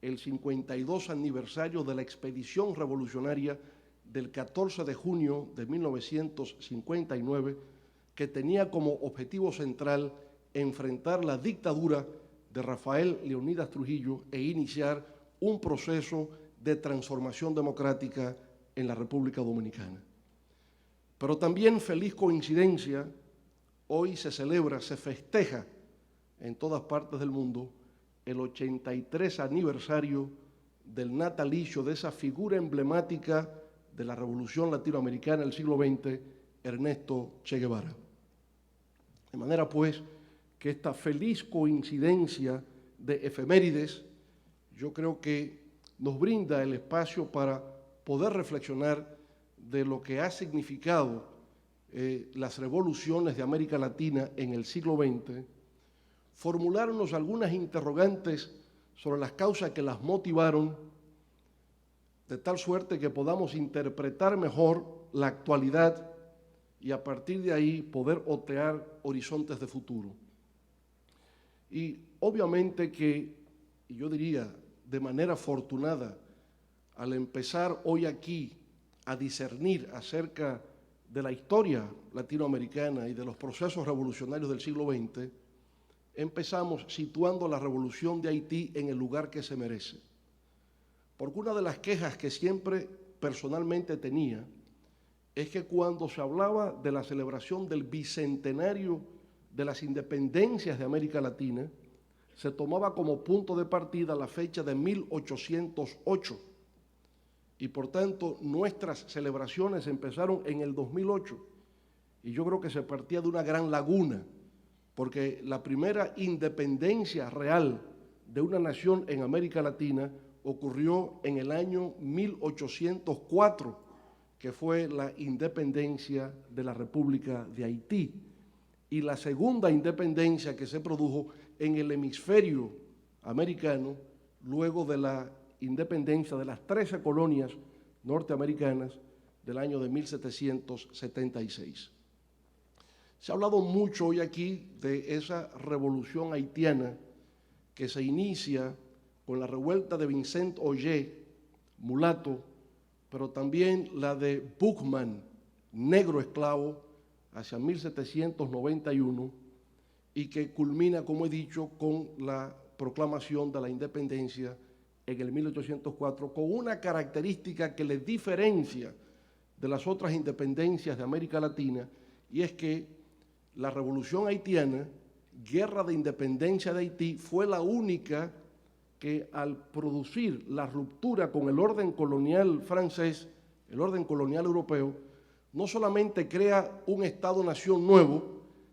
[SPEAKER 3] el 52 aniversario de la expedición revolucionaria del 14 de junio de 1959, que tenía como objetivo central enfrentar la dictadura de Rafael Leónidas Trujillo e iniciar un proceso de transformación democrática en la República Dominicana. Pero también, feliz coincidencia, hoy se celebra, se festeja en todas partes del mundo el 83 aniversario del natalicio de esa figura emblemática de la Revolución Latinoamericana del siglo XX, Ernesto Che Guevara. De manera, pues, que esta feliz coincidencia de efemérides, yo creo que nos brinda el espacio para poder reflexionar de lo que ha significado las revoluciones de América Latina en el siglo XX, formularnos algunas interrogantes sobre las causas que las motivaron,
[SPEAKER 7] de tal suerte que podamos interpretar mejor la actualidad y a partir de ahí poder otear horizontes de futuro. Y obviamente que, y yo diría de manera afortunada, al empezar hoy aquí a discernir acerca de la historia latinoamericana y de los procesos revolucionarios del siglo XX, empezamos situando la revolución de Haití en el lugar que se merece. Porque una de las quejas que siempre personalmente tenía es que cuando se hablaba de la celebración del bicentenario de las independencias de América Latina, se tomaba como punto de partida la fecha de 1808. Y por tanto, nuestras celebraciones empezaron en el 2008. Y yo creo que se partía de una gran laguna, porque la primera independencia real de una nación en América Latina ocurrió en el año 1804, que fue la independencia de la República de Haití, y la segunda independencia que se produjo en el hemisferio americano, luego de la independencia de las 13 colonias norteamericanas del año de 1776. Se ha hablado mucho hoy aquí de esa revolución haitiana que se inicia con la revuelta de Vincent Ollé, mulato, pero también la de Buchman, negro esclavo, hacia 1791, y que culmina, como he dicho, con la proclamación de la independencia en el 1804, con una característica que le diferencia de las otras independencias de América Latina, y es que la revolución haitiana, guerra de independencia de Haití, fue la única que al producir la ruptura con el orden colonial francés, el orden colonial europeo, no solamente crea un Estado-nación nuevo,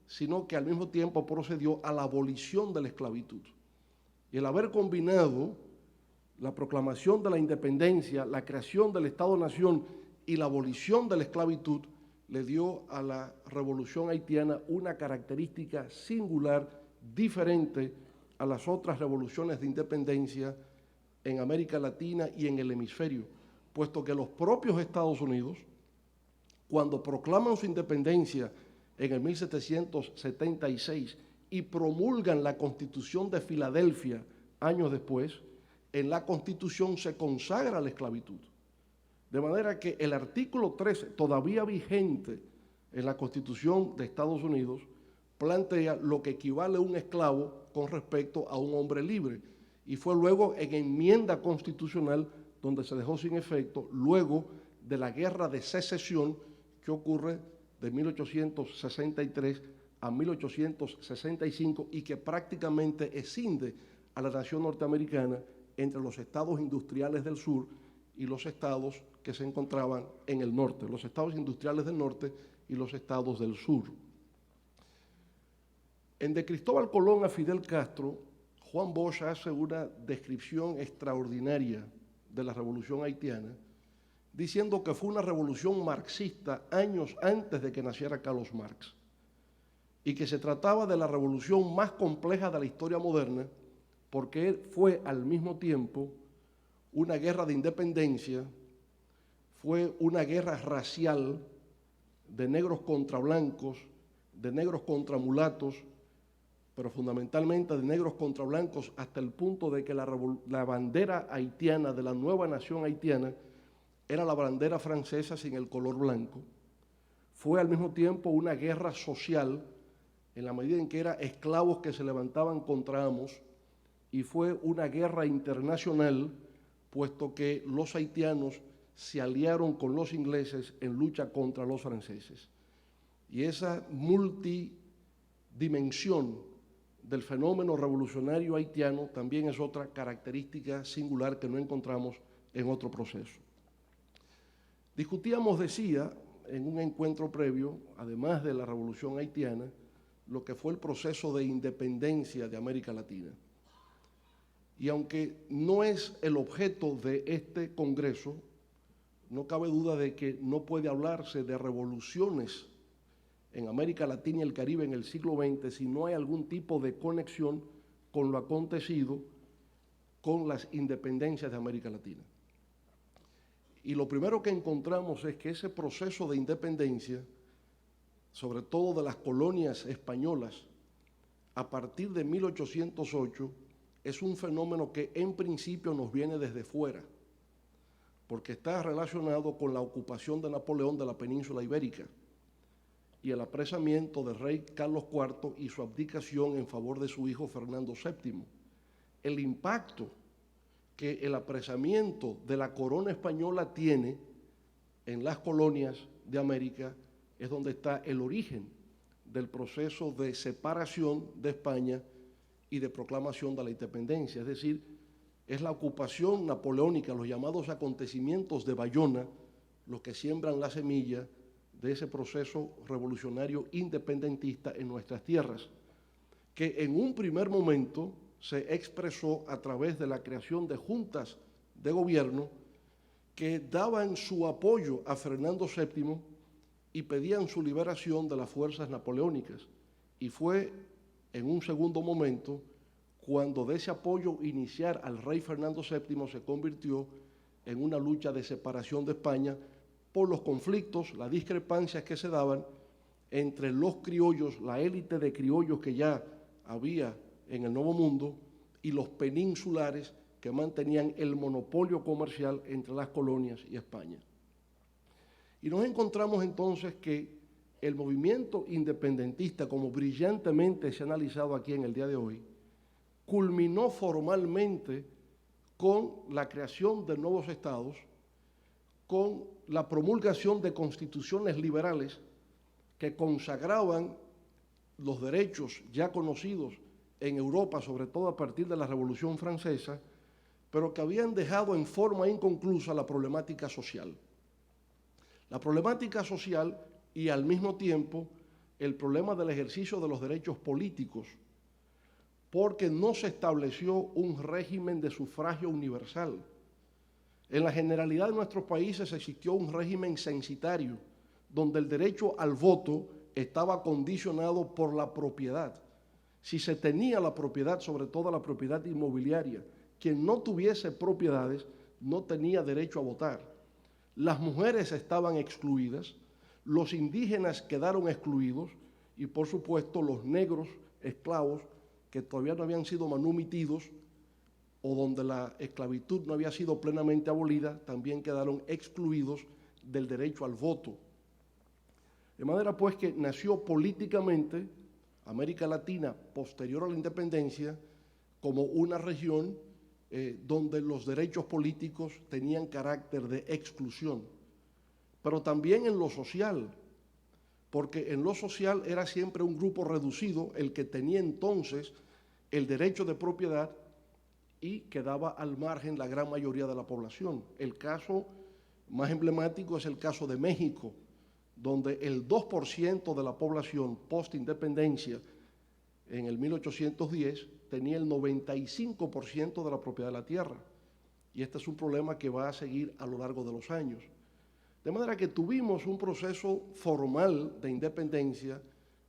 [SPEAKER 7] sino que al mismo tiempo procedió a la abolición de la esclavitud. Y el haber combinado la proclamación de la independencia, la creación del Estado-nación y la abolición de la esclavitud, le dio a la revolución haitiana una característica singular, diferente a las otras revoluciones de independencia en América Latina y en el hemisferio, puesto que los propios Estados Unidos, cuando proclaman su independencia en el 1776 y promulgan la Constitución de Filadelfia años después, en la Constitución se consagra la esclavitud. De manera que el artículo 13, todavía vigente en la Constitución de Estados Unidos, plantea lo que equivale a un esclavo con respecto a un hombre libre. Y fue luego en enmienda constitucional donde se dejó sin efecto, luego de la Guerra de Secesión que ocurre de 1863 a 1865 y que prácticamente escinde a la nación norteamericana entre los estados industriales del sur y los estados que se encontraban en el norte, los estados industriales del norte y los estados del sur. En De Cristóbal Colón a Fidel Castro, Juan Bosch hace una descripción extraordinaria de la revolución haitiana, diciendo que fue una revolución marxista años antes de que naciera Carlos Marx, y que se trataba de la revolución más compleja de la historia moderna, porque fue al mismo tiempo una guerra de independencia, fue una guerra racial de negros contra blancos, de negros contra mulatos, pero fundamentalmente de negros contra blancos, hasta el punto de que la bandera haitiana de la nueva nación haitiana era la bandera francesa sin el color blanco. Fue al mismo tiempo una guerra social, en la medida en que eran esclavos que se levantaban contra amos, y fue una guerra internacional, puesto que los haitianos se aliaron con los ingleses en lucha contra los franceses. Y esa multidimensión del fenómeno revolucionario haitiano también es otra característica singular que no encontramos en otro proceso. Discutíamos, decía, en un encuentro previo, además de la revolución haitiana, lo que fue el proceso de independencia de América Latina. Y aunque no es el objeto de este Congreso, no cabe duda de que no puede hablarse de revoluciones en América Latina y el Caribe en el siglo XX si no hay algún tipo de conexión con lo acontecido con las independencias de América Latina. Y lo primero que encontramos es que ese proceso de independencia, sobre todo de las colonias españolas, a partir de 1808, es un fenómeno que en principio nos viene desde fuera, porque está relacionado con la ocupación de Napoleón de la península ibérica y el apresamiento del rey Carlos IV y su abdicación en favor de su hijo Fernando VII. El impacto que el apresamiento de la corona española tiene en las colonias de América es donde está el origen del proceso de separación de España y de proclamación de la independencia. Es decir, es la ocupación napoleónica, los llamados acontecimientos de Bayona, los que siembran la semilla de ese proceso revolucionario independentista en nuestras tierras, que en un primer momento se expresó a través de la creación de juntas de gobierno que daban su apoyo a Fernando VII y pedían su liberación de las fuerzas napoleónicas. Y fue en un segundo momento cuando de ese apoyo iniciar al rey Fernando VII se convirtió en una lucha de separación de España por los conflictos, las discrepancias que se daban entre los criollos, la élite de criollos que ya había en el Nuevo Mundo, y los peninsulares que mantenían el monopolio comercial entre las colonias y España. Y nos encontramos entonces que el movimiento independentista, como brillantemente se ha analizado aquí en el día de hoy, culminó formalmente con la creación de nuevos estados, con la promulgación de constituciones liberales que consagraban los derechos ya conocidos en Europa, sobre todo a partir de la Revolución Francesa, pero que habían dejado en forma inconclusa la problemática social. La problemática social y al mismo tiempo el problema del ejercicio de los derechos políticos, porque no se estableció un régimen de sufragio universal. En la generalidad de nuestros países existió un régimen censitario, donde el derecho al voto estaba condicionado por la propiedad. Si se tenía la propiedad, sobre todo la propiedad inmobiliaria, quien no tuviese propiedades no tenía derecho a votar. Las mujeres estaban excluidas, los indígenas quedaron excluidos y, por supuesto, los negros esclavos que todavía no habían sido manumitidos o donde la esclavitud no había sido plenamente abolida, también quedaron excluidos del derecho al voto. De manera pues que nació políticamente América Latina, posterior a la independencia, como una región donde los derechos políticos tenían carácter de exclusión, pero también en lo social, porque en lo social era siempre un grupo reducido el que tenía entonces el derecho de propiedad y quedaba al margen la gran mayoría de la población. El caso más emblemático es el caso de México, donde el 2% de la población post-independencia en el 1810 tenía el 95% de la propiedad de la tierra. Y este es un problema que va a seguir a lo largo de los años. De manera que tuvimos un proceso formal de independencia,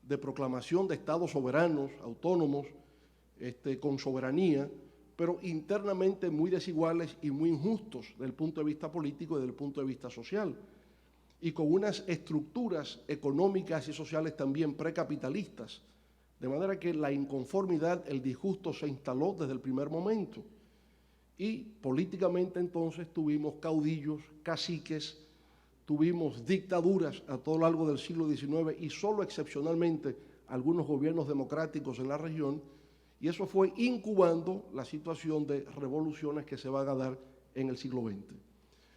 [SPEAKER 7] de proclamación de estados soberanos, autónomos, con soberanía, pero internamente muy desiguales y muy injustos desde el punto de vista político y desde el punto de vista social, y con unas estructuras económicas y sociales también precapitalistas, de manera que la inconformidad, el disgusto se instaló desde el primer momento. Y políticamente entonces tuvimos caudillos, caciques, tuvimos dictaduras a todo lo largo del siglo XIX y solo excepcionalmente algunos gobiernos democráticos en la región, y eso fue incubando la situación de revoluciones que se van a dar en el siglo XX.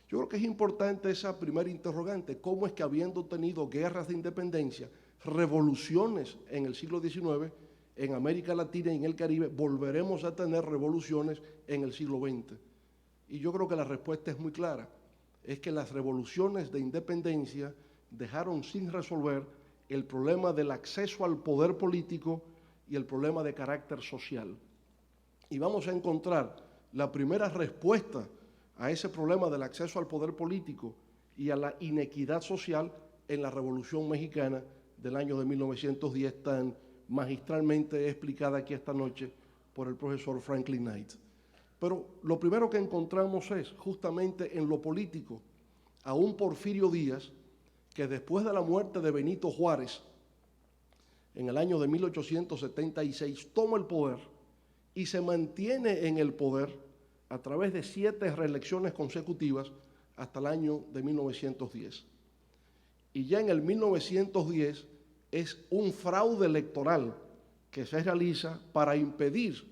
[SPEAKER 7] Yo creo que es importante esa primera interrogante, cómo es que habiendo tenido guerras de independencia, revoluciones en el siglo XIX, en América Latina y en el Caribe, volveremos a tener revoluciones en el siglo XX. Y yo creo que la respuesta es muy clara, es que las revoluciones de independencia dejaron sin resolver el problema del acceso al poder político y el problema de carácter social. Y vamos a encontrar la primera respuesta a ese problema del acceso al poder político y a la inequidad social en la Revolución Mexicana del año de 1910, tan magistralmente explicada aquí esta noche por el profesor Franklin Knight. Pero lo primero que encontramos es, justamente en lo político, a un Porfirio Díaz que después de la muerte de Benito Juárez, en el año de 1876, toma el poder y se mantiene en el poder a través de 7 reelecciones consecutivas hasta el año de 1910. Y ya en el 1910 es un fraude electoral que se realiza para impedir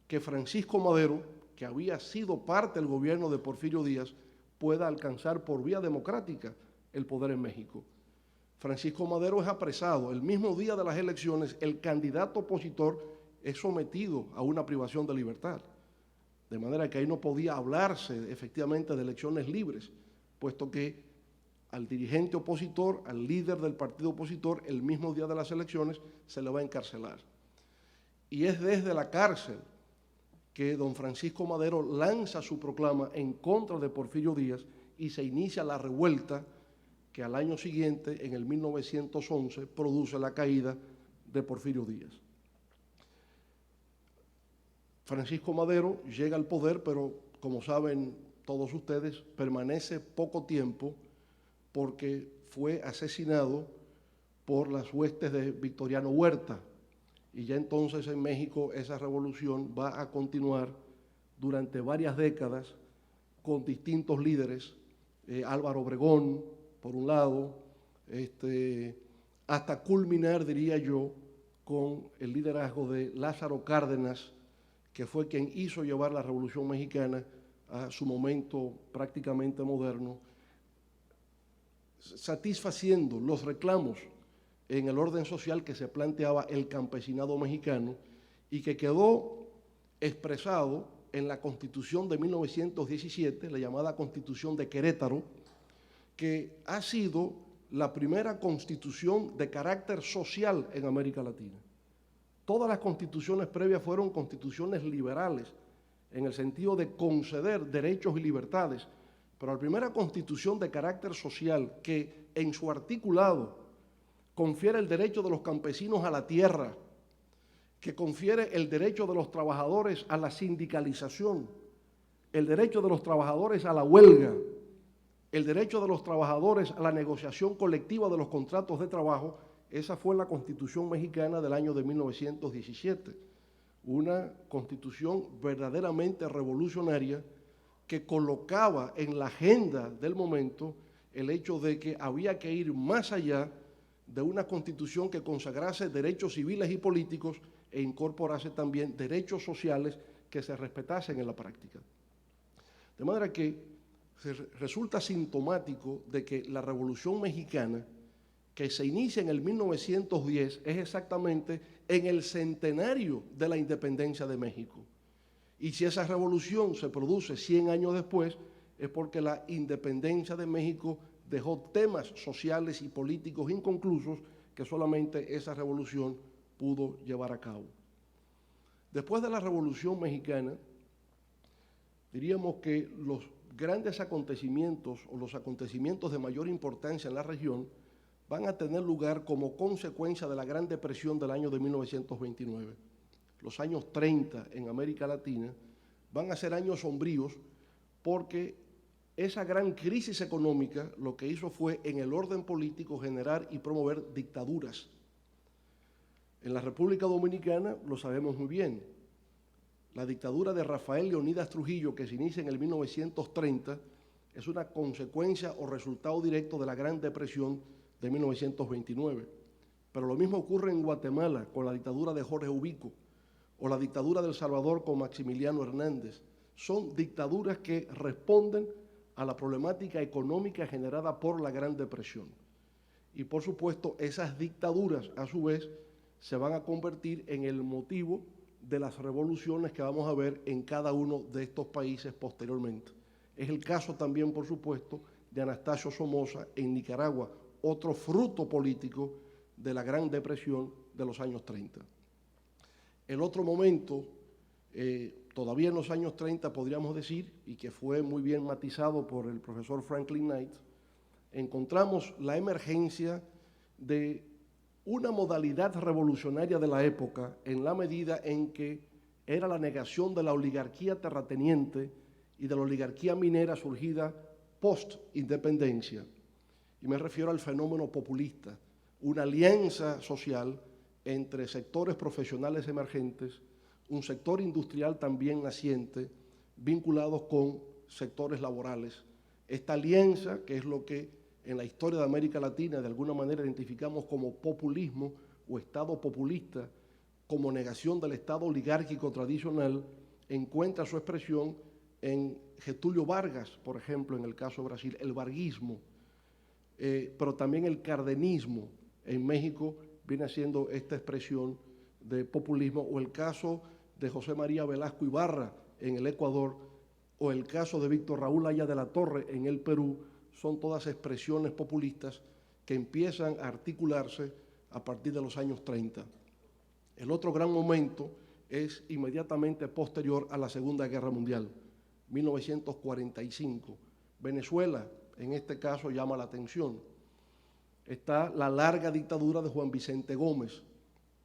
[SPEAKER 7] que Francisco Madero, que había sido parte del gobierno de Porfirio Díaz, pueda alcanzar por vía democrática el poder en México. Francisco Madero es apresado. El mismo día de las elecciones, el candidato opositor es sometido a una privación de libertad. De manera que ahí no podía hablarse efectivamente de elecciones libres, puesto que al dirigente opositor, al líder del partido opositor, el mismo día de las elecciones se le va a encarcelar. Y es desde la cárcel que don Francisco Madero lanza su proclama en contra de Porfirio Díaz y se inicia la revuelta que al año siguiente, en el 1911, produce la caída de Porfirio Díaz. Francisco Madero llega al poder, pero como saben todos ustedes, permanece poco tiempo porque fue asesinado por las huestes de Victoriano Huerta. Y ya entonces en México esa revolución va a continuar durante varias décadas con distintos líderes, Álvaro Obregón, por un lado, hasta culminar, diría yo, con el liderazgo de Lázaro Cárdenas, que fue quien hizo llevar la Revolución Mexicana a su momento prácticamente moderno, satisfaciendo los reclamos en el orden social que se planteaba el campesinado mexicano y que quedó expresado en la Constitución de 1917, la llamada Constitución de Querétaro, que ha sido la primera constitución de carácter social en América Latina. Todas las constituciones previas fueron constituciones liberales, en el sentido de conceder derechos y libertades, pero la primera constitución de carácter social que en su articulado confiere el derecho de los campesinos a la tierra, que confiere el derecho de los trabajadores a la sindicalización, el derecho de los trabajadores a la huelga, el derecho de los trabajadores a la negociación colectiva de los contratos de trabajo. Esa fue la Constitución mexicana del año de 1917, una constitución verdaderamente revolucionaria que colocaba en la agenda del momento el hecho de que había que ir más allá de una constitución que consagrase derechos civiles y políticos e incorporase también derechos sociales que se respetasen en la práctica. De manera que resulta sintomático de que la Revolución Mexicana, que se inicia en el 1910, es exactamente en el centenario de la independencia de México. Y si esa revolución se produce 100 años después, es porque la independencia de México dejó temas sociales y políticos inconclusos que solamente esa revolución pudo llevar a cabo. Después de la Revolución Mexicana, diríamos que los grandes acontecimientos o los acontecimientos de mayor importancia en la región van a tener lugar como consecuencia de la Gran Depresión del año de 1929. Los años 30 en América Latina van a ser años sombríos porque esa gran crisis económica lo que hizo fue en el orden político generar y promover dictaduras. En la República Dominicana lo sabemos muy bien. La dictadura de Rafael Leónidas Trujillo, que se inicia en el 1930, es una consecuencia o resultado directo de la Gran Depresión de 1929. Pero lo mismo ocurre en Guatemala con la dictadura de Jorge Ubico o la dictadura de El Salvador con Maximiliano Hernández. Son dictaduras que responden a la problemática económica generada por la Gran Depresión. Y por supuesto, esas dictaduras a su vez se van a convertir en el motivo de las revoluciones que vamos a ver en cada uno de estos países posteriormente. Es el caso también, por supuesto, de Anastasio Somoza en Nicaragua, otro fruto político de la Gran Depresión de los años 30. El otro momento, todavía en los años 30 podríamos decir, y que fue muy bien matizado por el profesor Franklin Knight, encontramos la emergencia de una modalidad revolucionaria de la época en la medida en que era la negación de la oligarquía terrateniente y de la oligarquía minera surgida post-independencia, y me refiero al fenómeno populista, una alianza social entre sectores profesionales emergentes, un sector industrial también naciente, vinculados con sectores laborales. Esta alianza, que es lo que en la historia de América Latina de alguna manera identificamos como populismo o Estado populista, como negación del Estado oligárquico tradicional, encuentra su expresión en Getúlio Vargas, por ejemplo, en el caso de Brasil, el varguismo, pero también el cardenismo en México viene siendo esta expresión de populismo, o el caso de José María Velasco Ibarra en el Ecuador, o el caso de Víctor Raúl Haya de la Torre en el Perú, son todas expresiones populistas que empiezan a articularse a partir de los años 30. El otro gran momento es inmediatamente posterior a la Segunda Guerra Mundial, 1945. Venezuela, en este caso, llama la atención. Está la larga dictadura de Juan Vicente Gómez,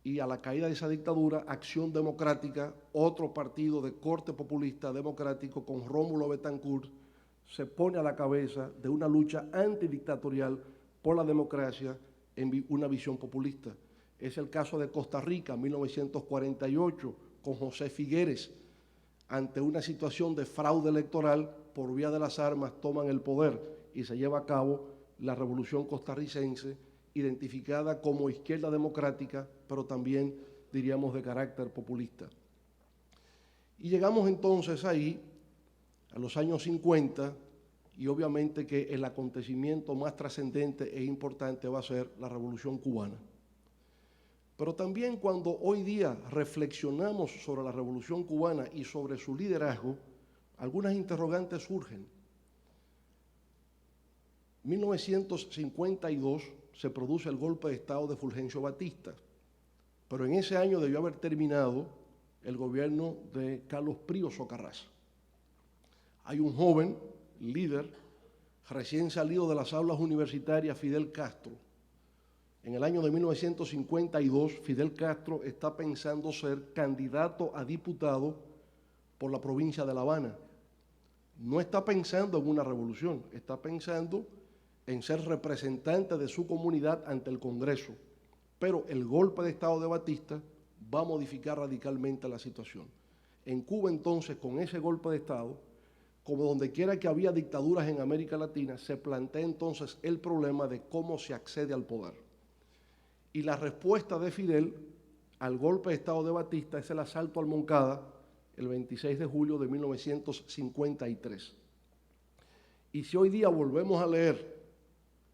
[SPEAKER 7] y a la caída de esa dictadura, Acción Democrática, otro partido de corte populista democrático con Rómulo Betancourt, se pone a la cabeza de una lucha antidictatorial por la democracia en una visión populista. Es el caso de Costa Rica, 1948, con José Figueres. Ante una situación de fraude electoral, por vía de las armas toman el poder y se lleva a cabo la revolución costarricense, identificada como izquierda democrática, pero también, diríamos, de carácter populista. Y llegamos entonces ahí, a los años 50, y obviamente que el acontecimiento más trascendente e importante va a ser la Revolución Cubana. Pero también cuando hoy día reflexionamos sobre la Revolución Cubana y sobre su liderazgo, algunas interrogantes surgen. 1952 se produce el golpe de Estado de Fulgencio Batista, pero en ese año debió haber terminado el gobierno de Carlos Prío Socarrás. Hay un joven líder recién salido de las aulas universitarias, Fidel Castro. En el año de 1952, Fidel Castro está pensando ser candidato a diputado por la provincia de La Habana. No está pensando en una revolución, está pensando en ser representante de su comunidad ante el Congreso. Pero el golpe de Estado de Batista va a modificar radicalmente la situación. En Cuba, entonces, con ese golpe de Estado, como donde quiera que había dictaduras en América Latina, se plantea entonces el problema de cómo se accede al poder. Y la respuesta de Fidel al golpe de Estado de Batista es el asalto al Moncada, el 26 de julio de 1953. Y si hoy día volvemos a leer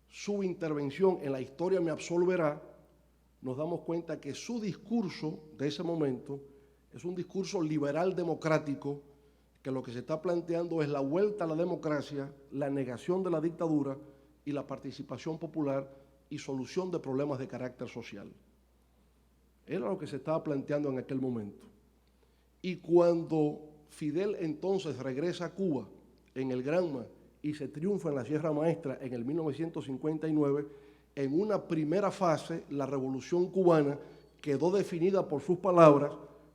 [SPEAKER 7] su intervención en La historia me absolverá, nos damos cuenta que su discurso de ese momento es un discurso liberal democrático, que lo que se está planteando es la vuelta a la democracia, la negación de la dictadura y la participación popular y solución de problemas de carácter social. Era lo que se estaba planteando en aquel momento. Y cuando Fidel entonces regresa a Cuba en el Granma y se triunfa en la Sierra Maestra en el 1959, en una primera fase la Revolución Cubana quedó definida por sus palabras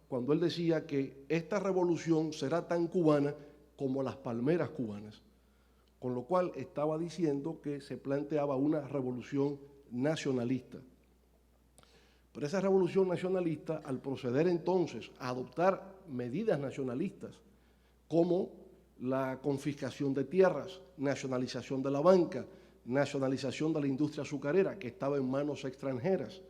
[SPEAKER 7] cuando él decía que esta revolución será tan cubana como las palmeras cubanas, con lo cual estaba diciendo que se planteaba una revolución nacionalista. Pero esa revolución nacionalista, al proceder entonces a adoptar medidas nacionalistas como la confiscación de tierras, nacionalización de la banca, nacionalización de la industria azucarera, que estaba en manos extranjeras,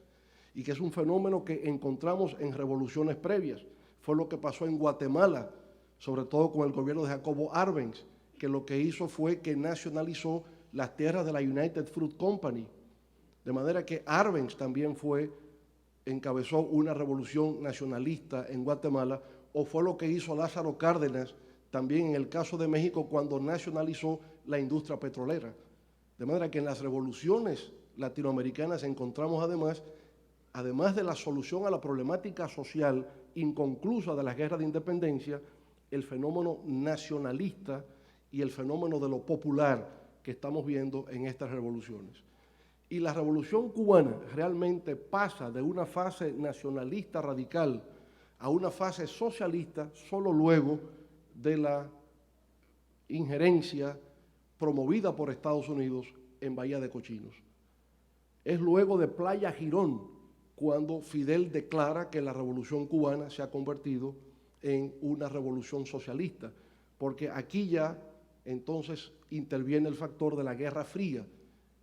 [SPEAKER 7] y que es un fenómeno que encontramos en revoluciones previas. Fue lo que pasó en Guatemala, sobre todo con el gobierno de Jacobo Arbenz, que lo que hizo fue que nacionalizó las tierras de la United Fruit Company, de manera que Arbenz también encabezó una revolución nacionalista en Guatemala, o fue lo que hizo Lázaro Cárdenas también en el caso de México cuando nacionalizó la industria petrolera. De manera que en las revoluciones latinoamericanas encontramos además de la solución a la problemática social inconclusa de las guerras de independencia, el fenómeno nacionalista y el fenómeno de lo popular que estamos viendo en estas revoluciones. Y la Revolución Cubana realmente pasa de una fase nacionalista radical a una fase socialista solo luego de la injerencia promovida por Estados Unidos en Bahía de Cochinos. Es luego de Playa Girón cuando Fidel declara que la revolución cubana se ha convertido en una revolución socialista, porque aquí ya entonces interviene el factor de la Guerra Fría,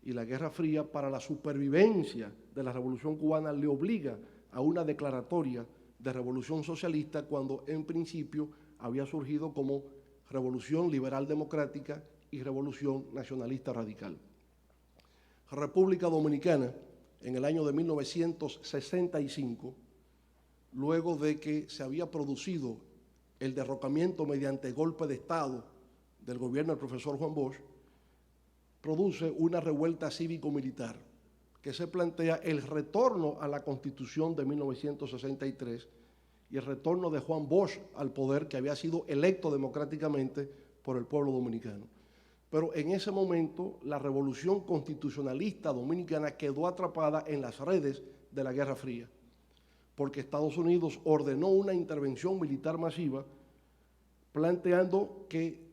[SPEAKER 7] y la Guerra Fría para la supervivencia de la revolución cubana le obliga a una declaratoria de revolución socialista cuando en principio había surgido como revolución liberal democrática y revolución nacionalista radical. República Dominicana, en el año de 1965, luego de que se había producido el derrocamiento mediante golpe de Estado del gobierno del profesor Juan Bosch, produce una revuelta cívico-militar que se plantea el retorno a la Constitución de 1963 y el retorno de Juan Bosch al poder, que había sido electo democráticamente por el pueblo dominicano. Pero en ese momento la revolución constitucionalista dominicana quedó atrapada en las redes de la Guerra Fría, porque Estados Unidos ordenó una intervención militar masiva planteando que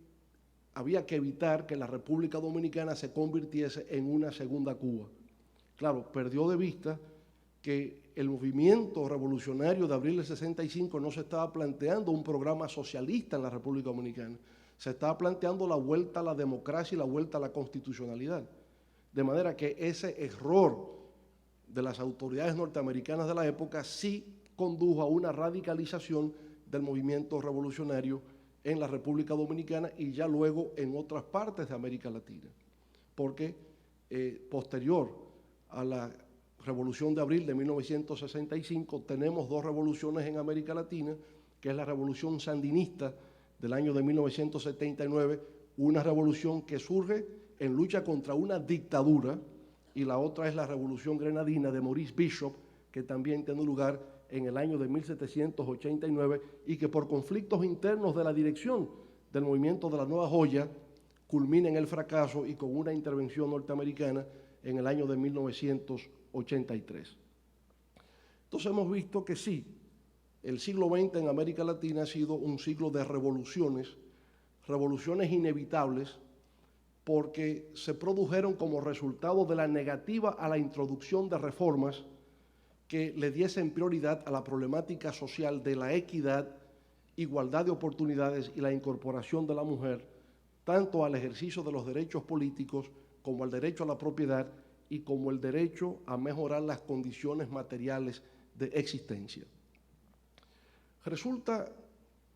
[SPEAKER 7] había que evitar que la República Dominicana se convirtiese en una segunda Cuba. Claro, perdió de vista que el movimiento revolucionario de abril del 65 no se estaba planteando un programa socialista en la República Dominicana, se estaba planteando la vuelta a la democracia y la vuelta a la constitucionalidad. De manera que ese error de las autoridades norteamericanas de la época sí condujo a una radicalización del movimiento revolucionario en la República Dominicana y ya luego en otras partes de América Latina, porque posterior a la Revolución de Abril de 1965 tenemos dos revoluciones en América Latina, que es la Revolución Sandinista del año de 1979, una revolución que surge en lucha contra una dictadura, y la otra es la Revolución Grenadina de Maurice Bishop, que también tiene lugar en el año de 1789 y que por conflictos internos de la dirección del movimiento de la Nueva Joya culmina en el fracaso y con una intervención norteamericana en el año de 1983. Entonces hemos visto que sí, el siglo XX en América Latina ha sido un siglo de revoluciones, revoluciones inevitables, porque se produjeron como resultado de la negativa a la introducción de reformas que le diesen prioridad a la problemática social de la equidad, igualdad de oportunidades y la incorporación de la mujer, tanto al ejercicio de los derechos políticos como al derecho a la propiedad y como el derecho a mejorar las condiciones materiales de existencia. Resulta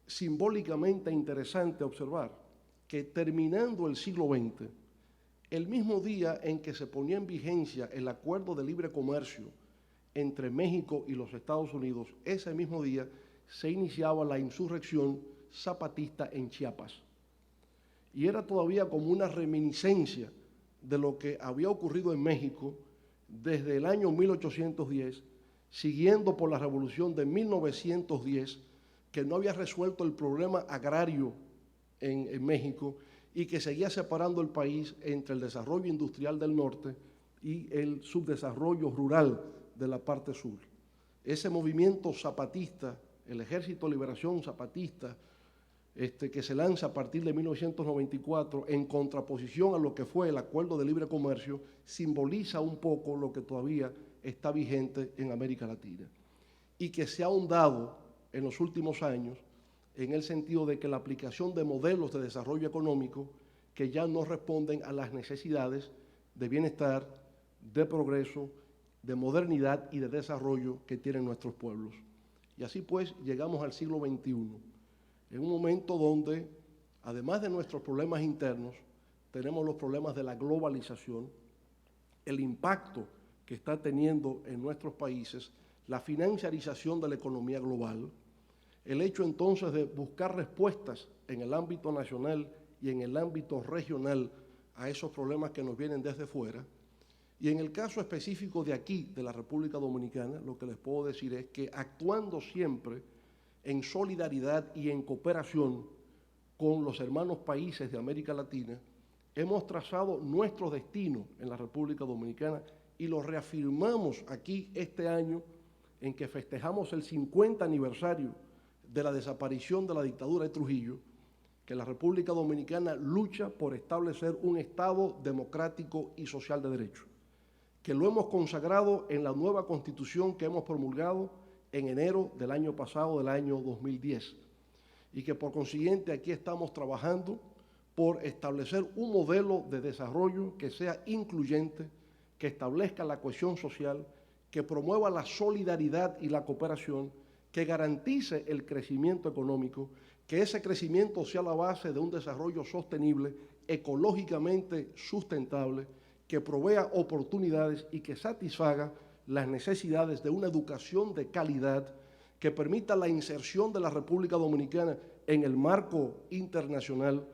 [SPEAKER 7] simbólicamente interesante observar que terminando el siglo XX, el mismo día en que se ponía en vigencia el Acuerdo de Libre Comercio entre México y los Estados Unidos, ese mismo día se iniciaba la insurrección zapatista en Chiapas. Y era todavía como una reminiscencia de lo que había ocurrido en México desde el año 1810, siguiendo por la revolución de 1910, que no había resuelto el problema agrario en México y que seguía separando el país entre el desarrollo industrial del norte y el subdesarrollo rural de la parte sur. Ese movimiento zapatista, el Ejército de Liberación Zapatista, que se lanza a partir de 1994 en contraposición a lo que fue el Acuerdo de Libre Comercio, simboliza un poco lo que todavía está vigente en América Latina y que se ha ahondado en los últimos años en el sentido de que la aplicación de modelos de desarrollo económico que ya no responden a las necesidades de bienestar, de progreso, de modernidad y de desarrollo que tienen nuestros pueblos. Y así pues llegamos al siglo XXI, en un momento donde, además de nuestros problemas internos, tenemos los problemas de la globalización, el impacto que está teniendo en nuestros países, la financiarización de la economía global, el hecho entonces de buscar respuestas en el ámbito nacional y en el ámbito regional a esos problemas que nos vienen desde fuera. Y en el caso específico de aquí, de la República Dominicana, lo que les puedo decir es que actuando siempre en solidaridad y en cooperación con los hermanos países de América Latina, hemos trazado nuestro destino en la República Dominicana y lo reafirmamos aquí este año en que festejamos el 50 aniversario de la desaparición de la dictadura de Trujillo que la República Dominicana lucha por establecer un Estado democrático y social de derecho, que lo hemos consagrado en la nueva Constitución que hemos promulgado en enero del año pasado, del año 2010, y que por consiguiente aquí estamos trabajando por establecer un modelo de desarrollo que sea incluyente, que establezca la cohesión social, que promueva la solidaridad y la cooperación, que garantice el crecimiento económico, que ese crecimiento sea la base de un desarrollo sostenible, ecológicamente sustentable, que provea oportunidades y que satisfaga las necesidades de una educación de calidad, que permita la inserción de la República Dominicana en el marco internacional,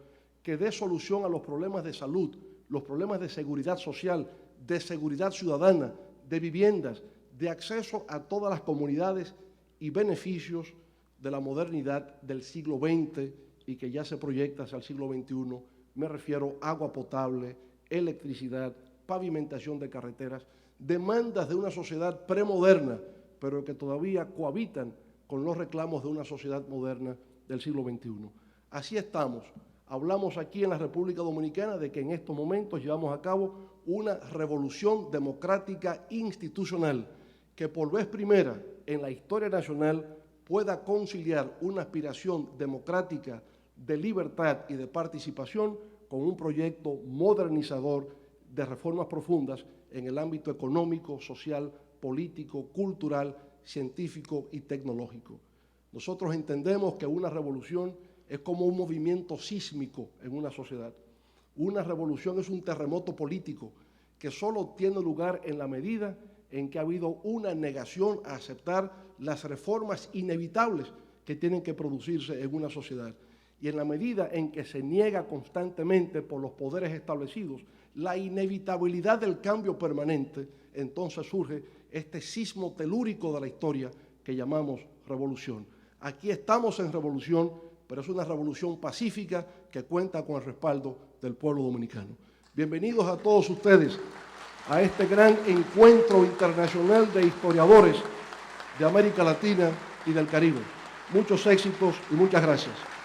[SPEAKER 7] que dé solución a los problemas de salud, los problemas de seguridad social, de seguridad ciudadana, de viviendas, de acceso a todas las comunidades y beneficios de la modernidad del siglo XX y que ya se proyecta hacia el siglo XXI. Me refiero a agua potable, electricidad, pavimentación de carreteras, demandas de una sociedad premoderna, pero que todavía cohabitan con los reclamos de una sociedad moderna del siglo XXI. Así estamos. Hablamos aquí en la República Dominicana de que en estos momentos llevamos a cabo una revolución democrática institucional que por vez primera en la historia nacional pueda conciliar una aspiración democrática de libertad y de participación con un proyecto modernizador de reformas profundas en el ámbito económico, social, político, cultural, científico y tecnológico. Nosotros entendemos que una revolución es como un movimiento sísmico en una sociedad. Una revolución es un terremoto político que solo tiene lugar en la medida en que ha habido una negación a aceptar las reformas inevitables que tienen que producirse en una sociedad. Y en la medida en que se niega constantemente por los poderes establecidos la inevitabilidad del cambio permanente, entonces surge este sismo telúrico de la historia que llamamos revolución. Aquí estamos en revolución, pero es una revolución pacífica que cuenta con el respaldo del pueblo dominicano. Bienvenidos a todos ustedes a este gran encuentro internacional de historiadores de América Latina y del Caribe. Muchos éxitos y muchas gracias.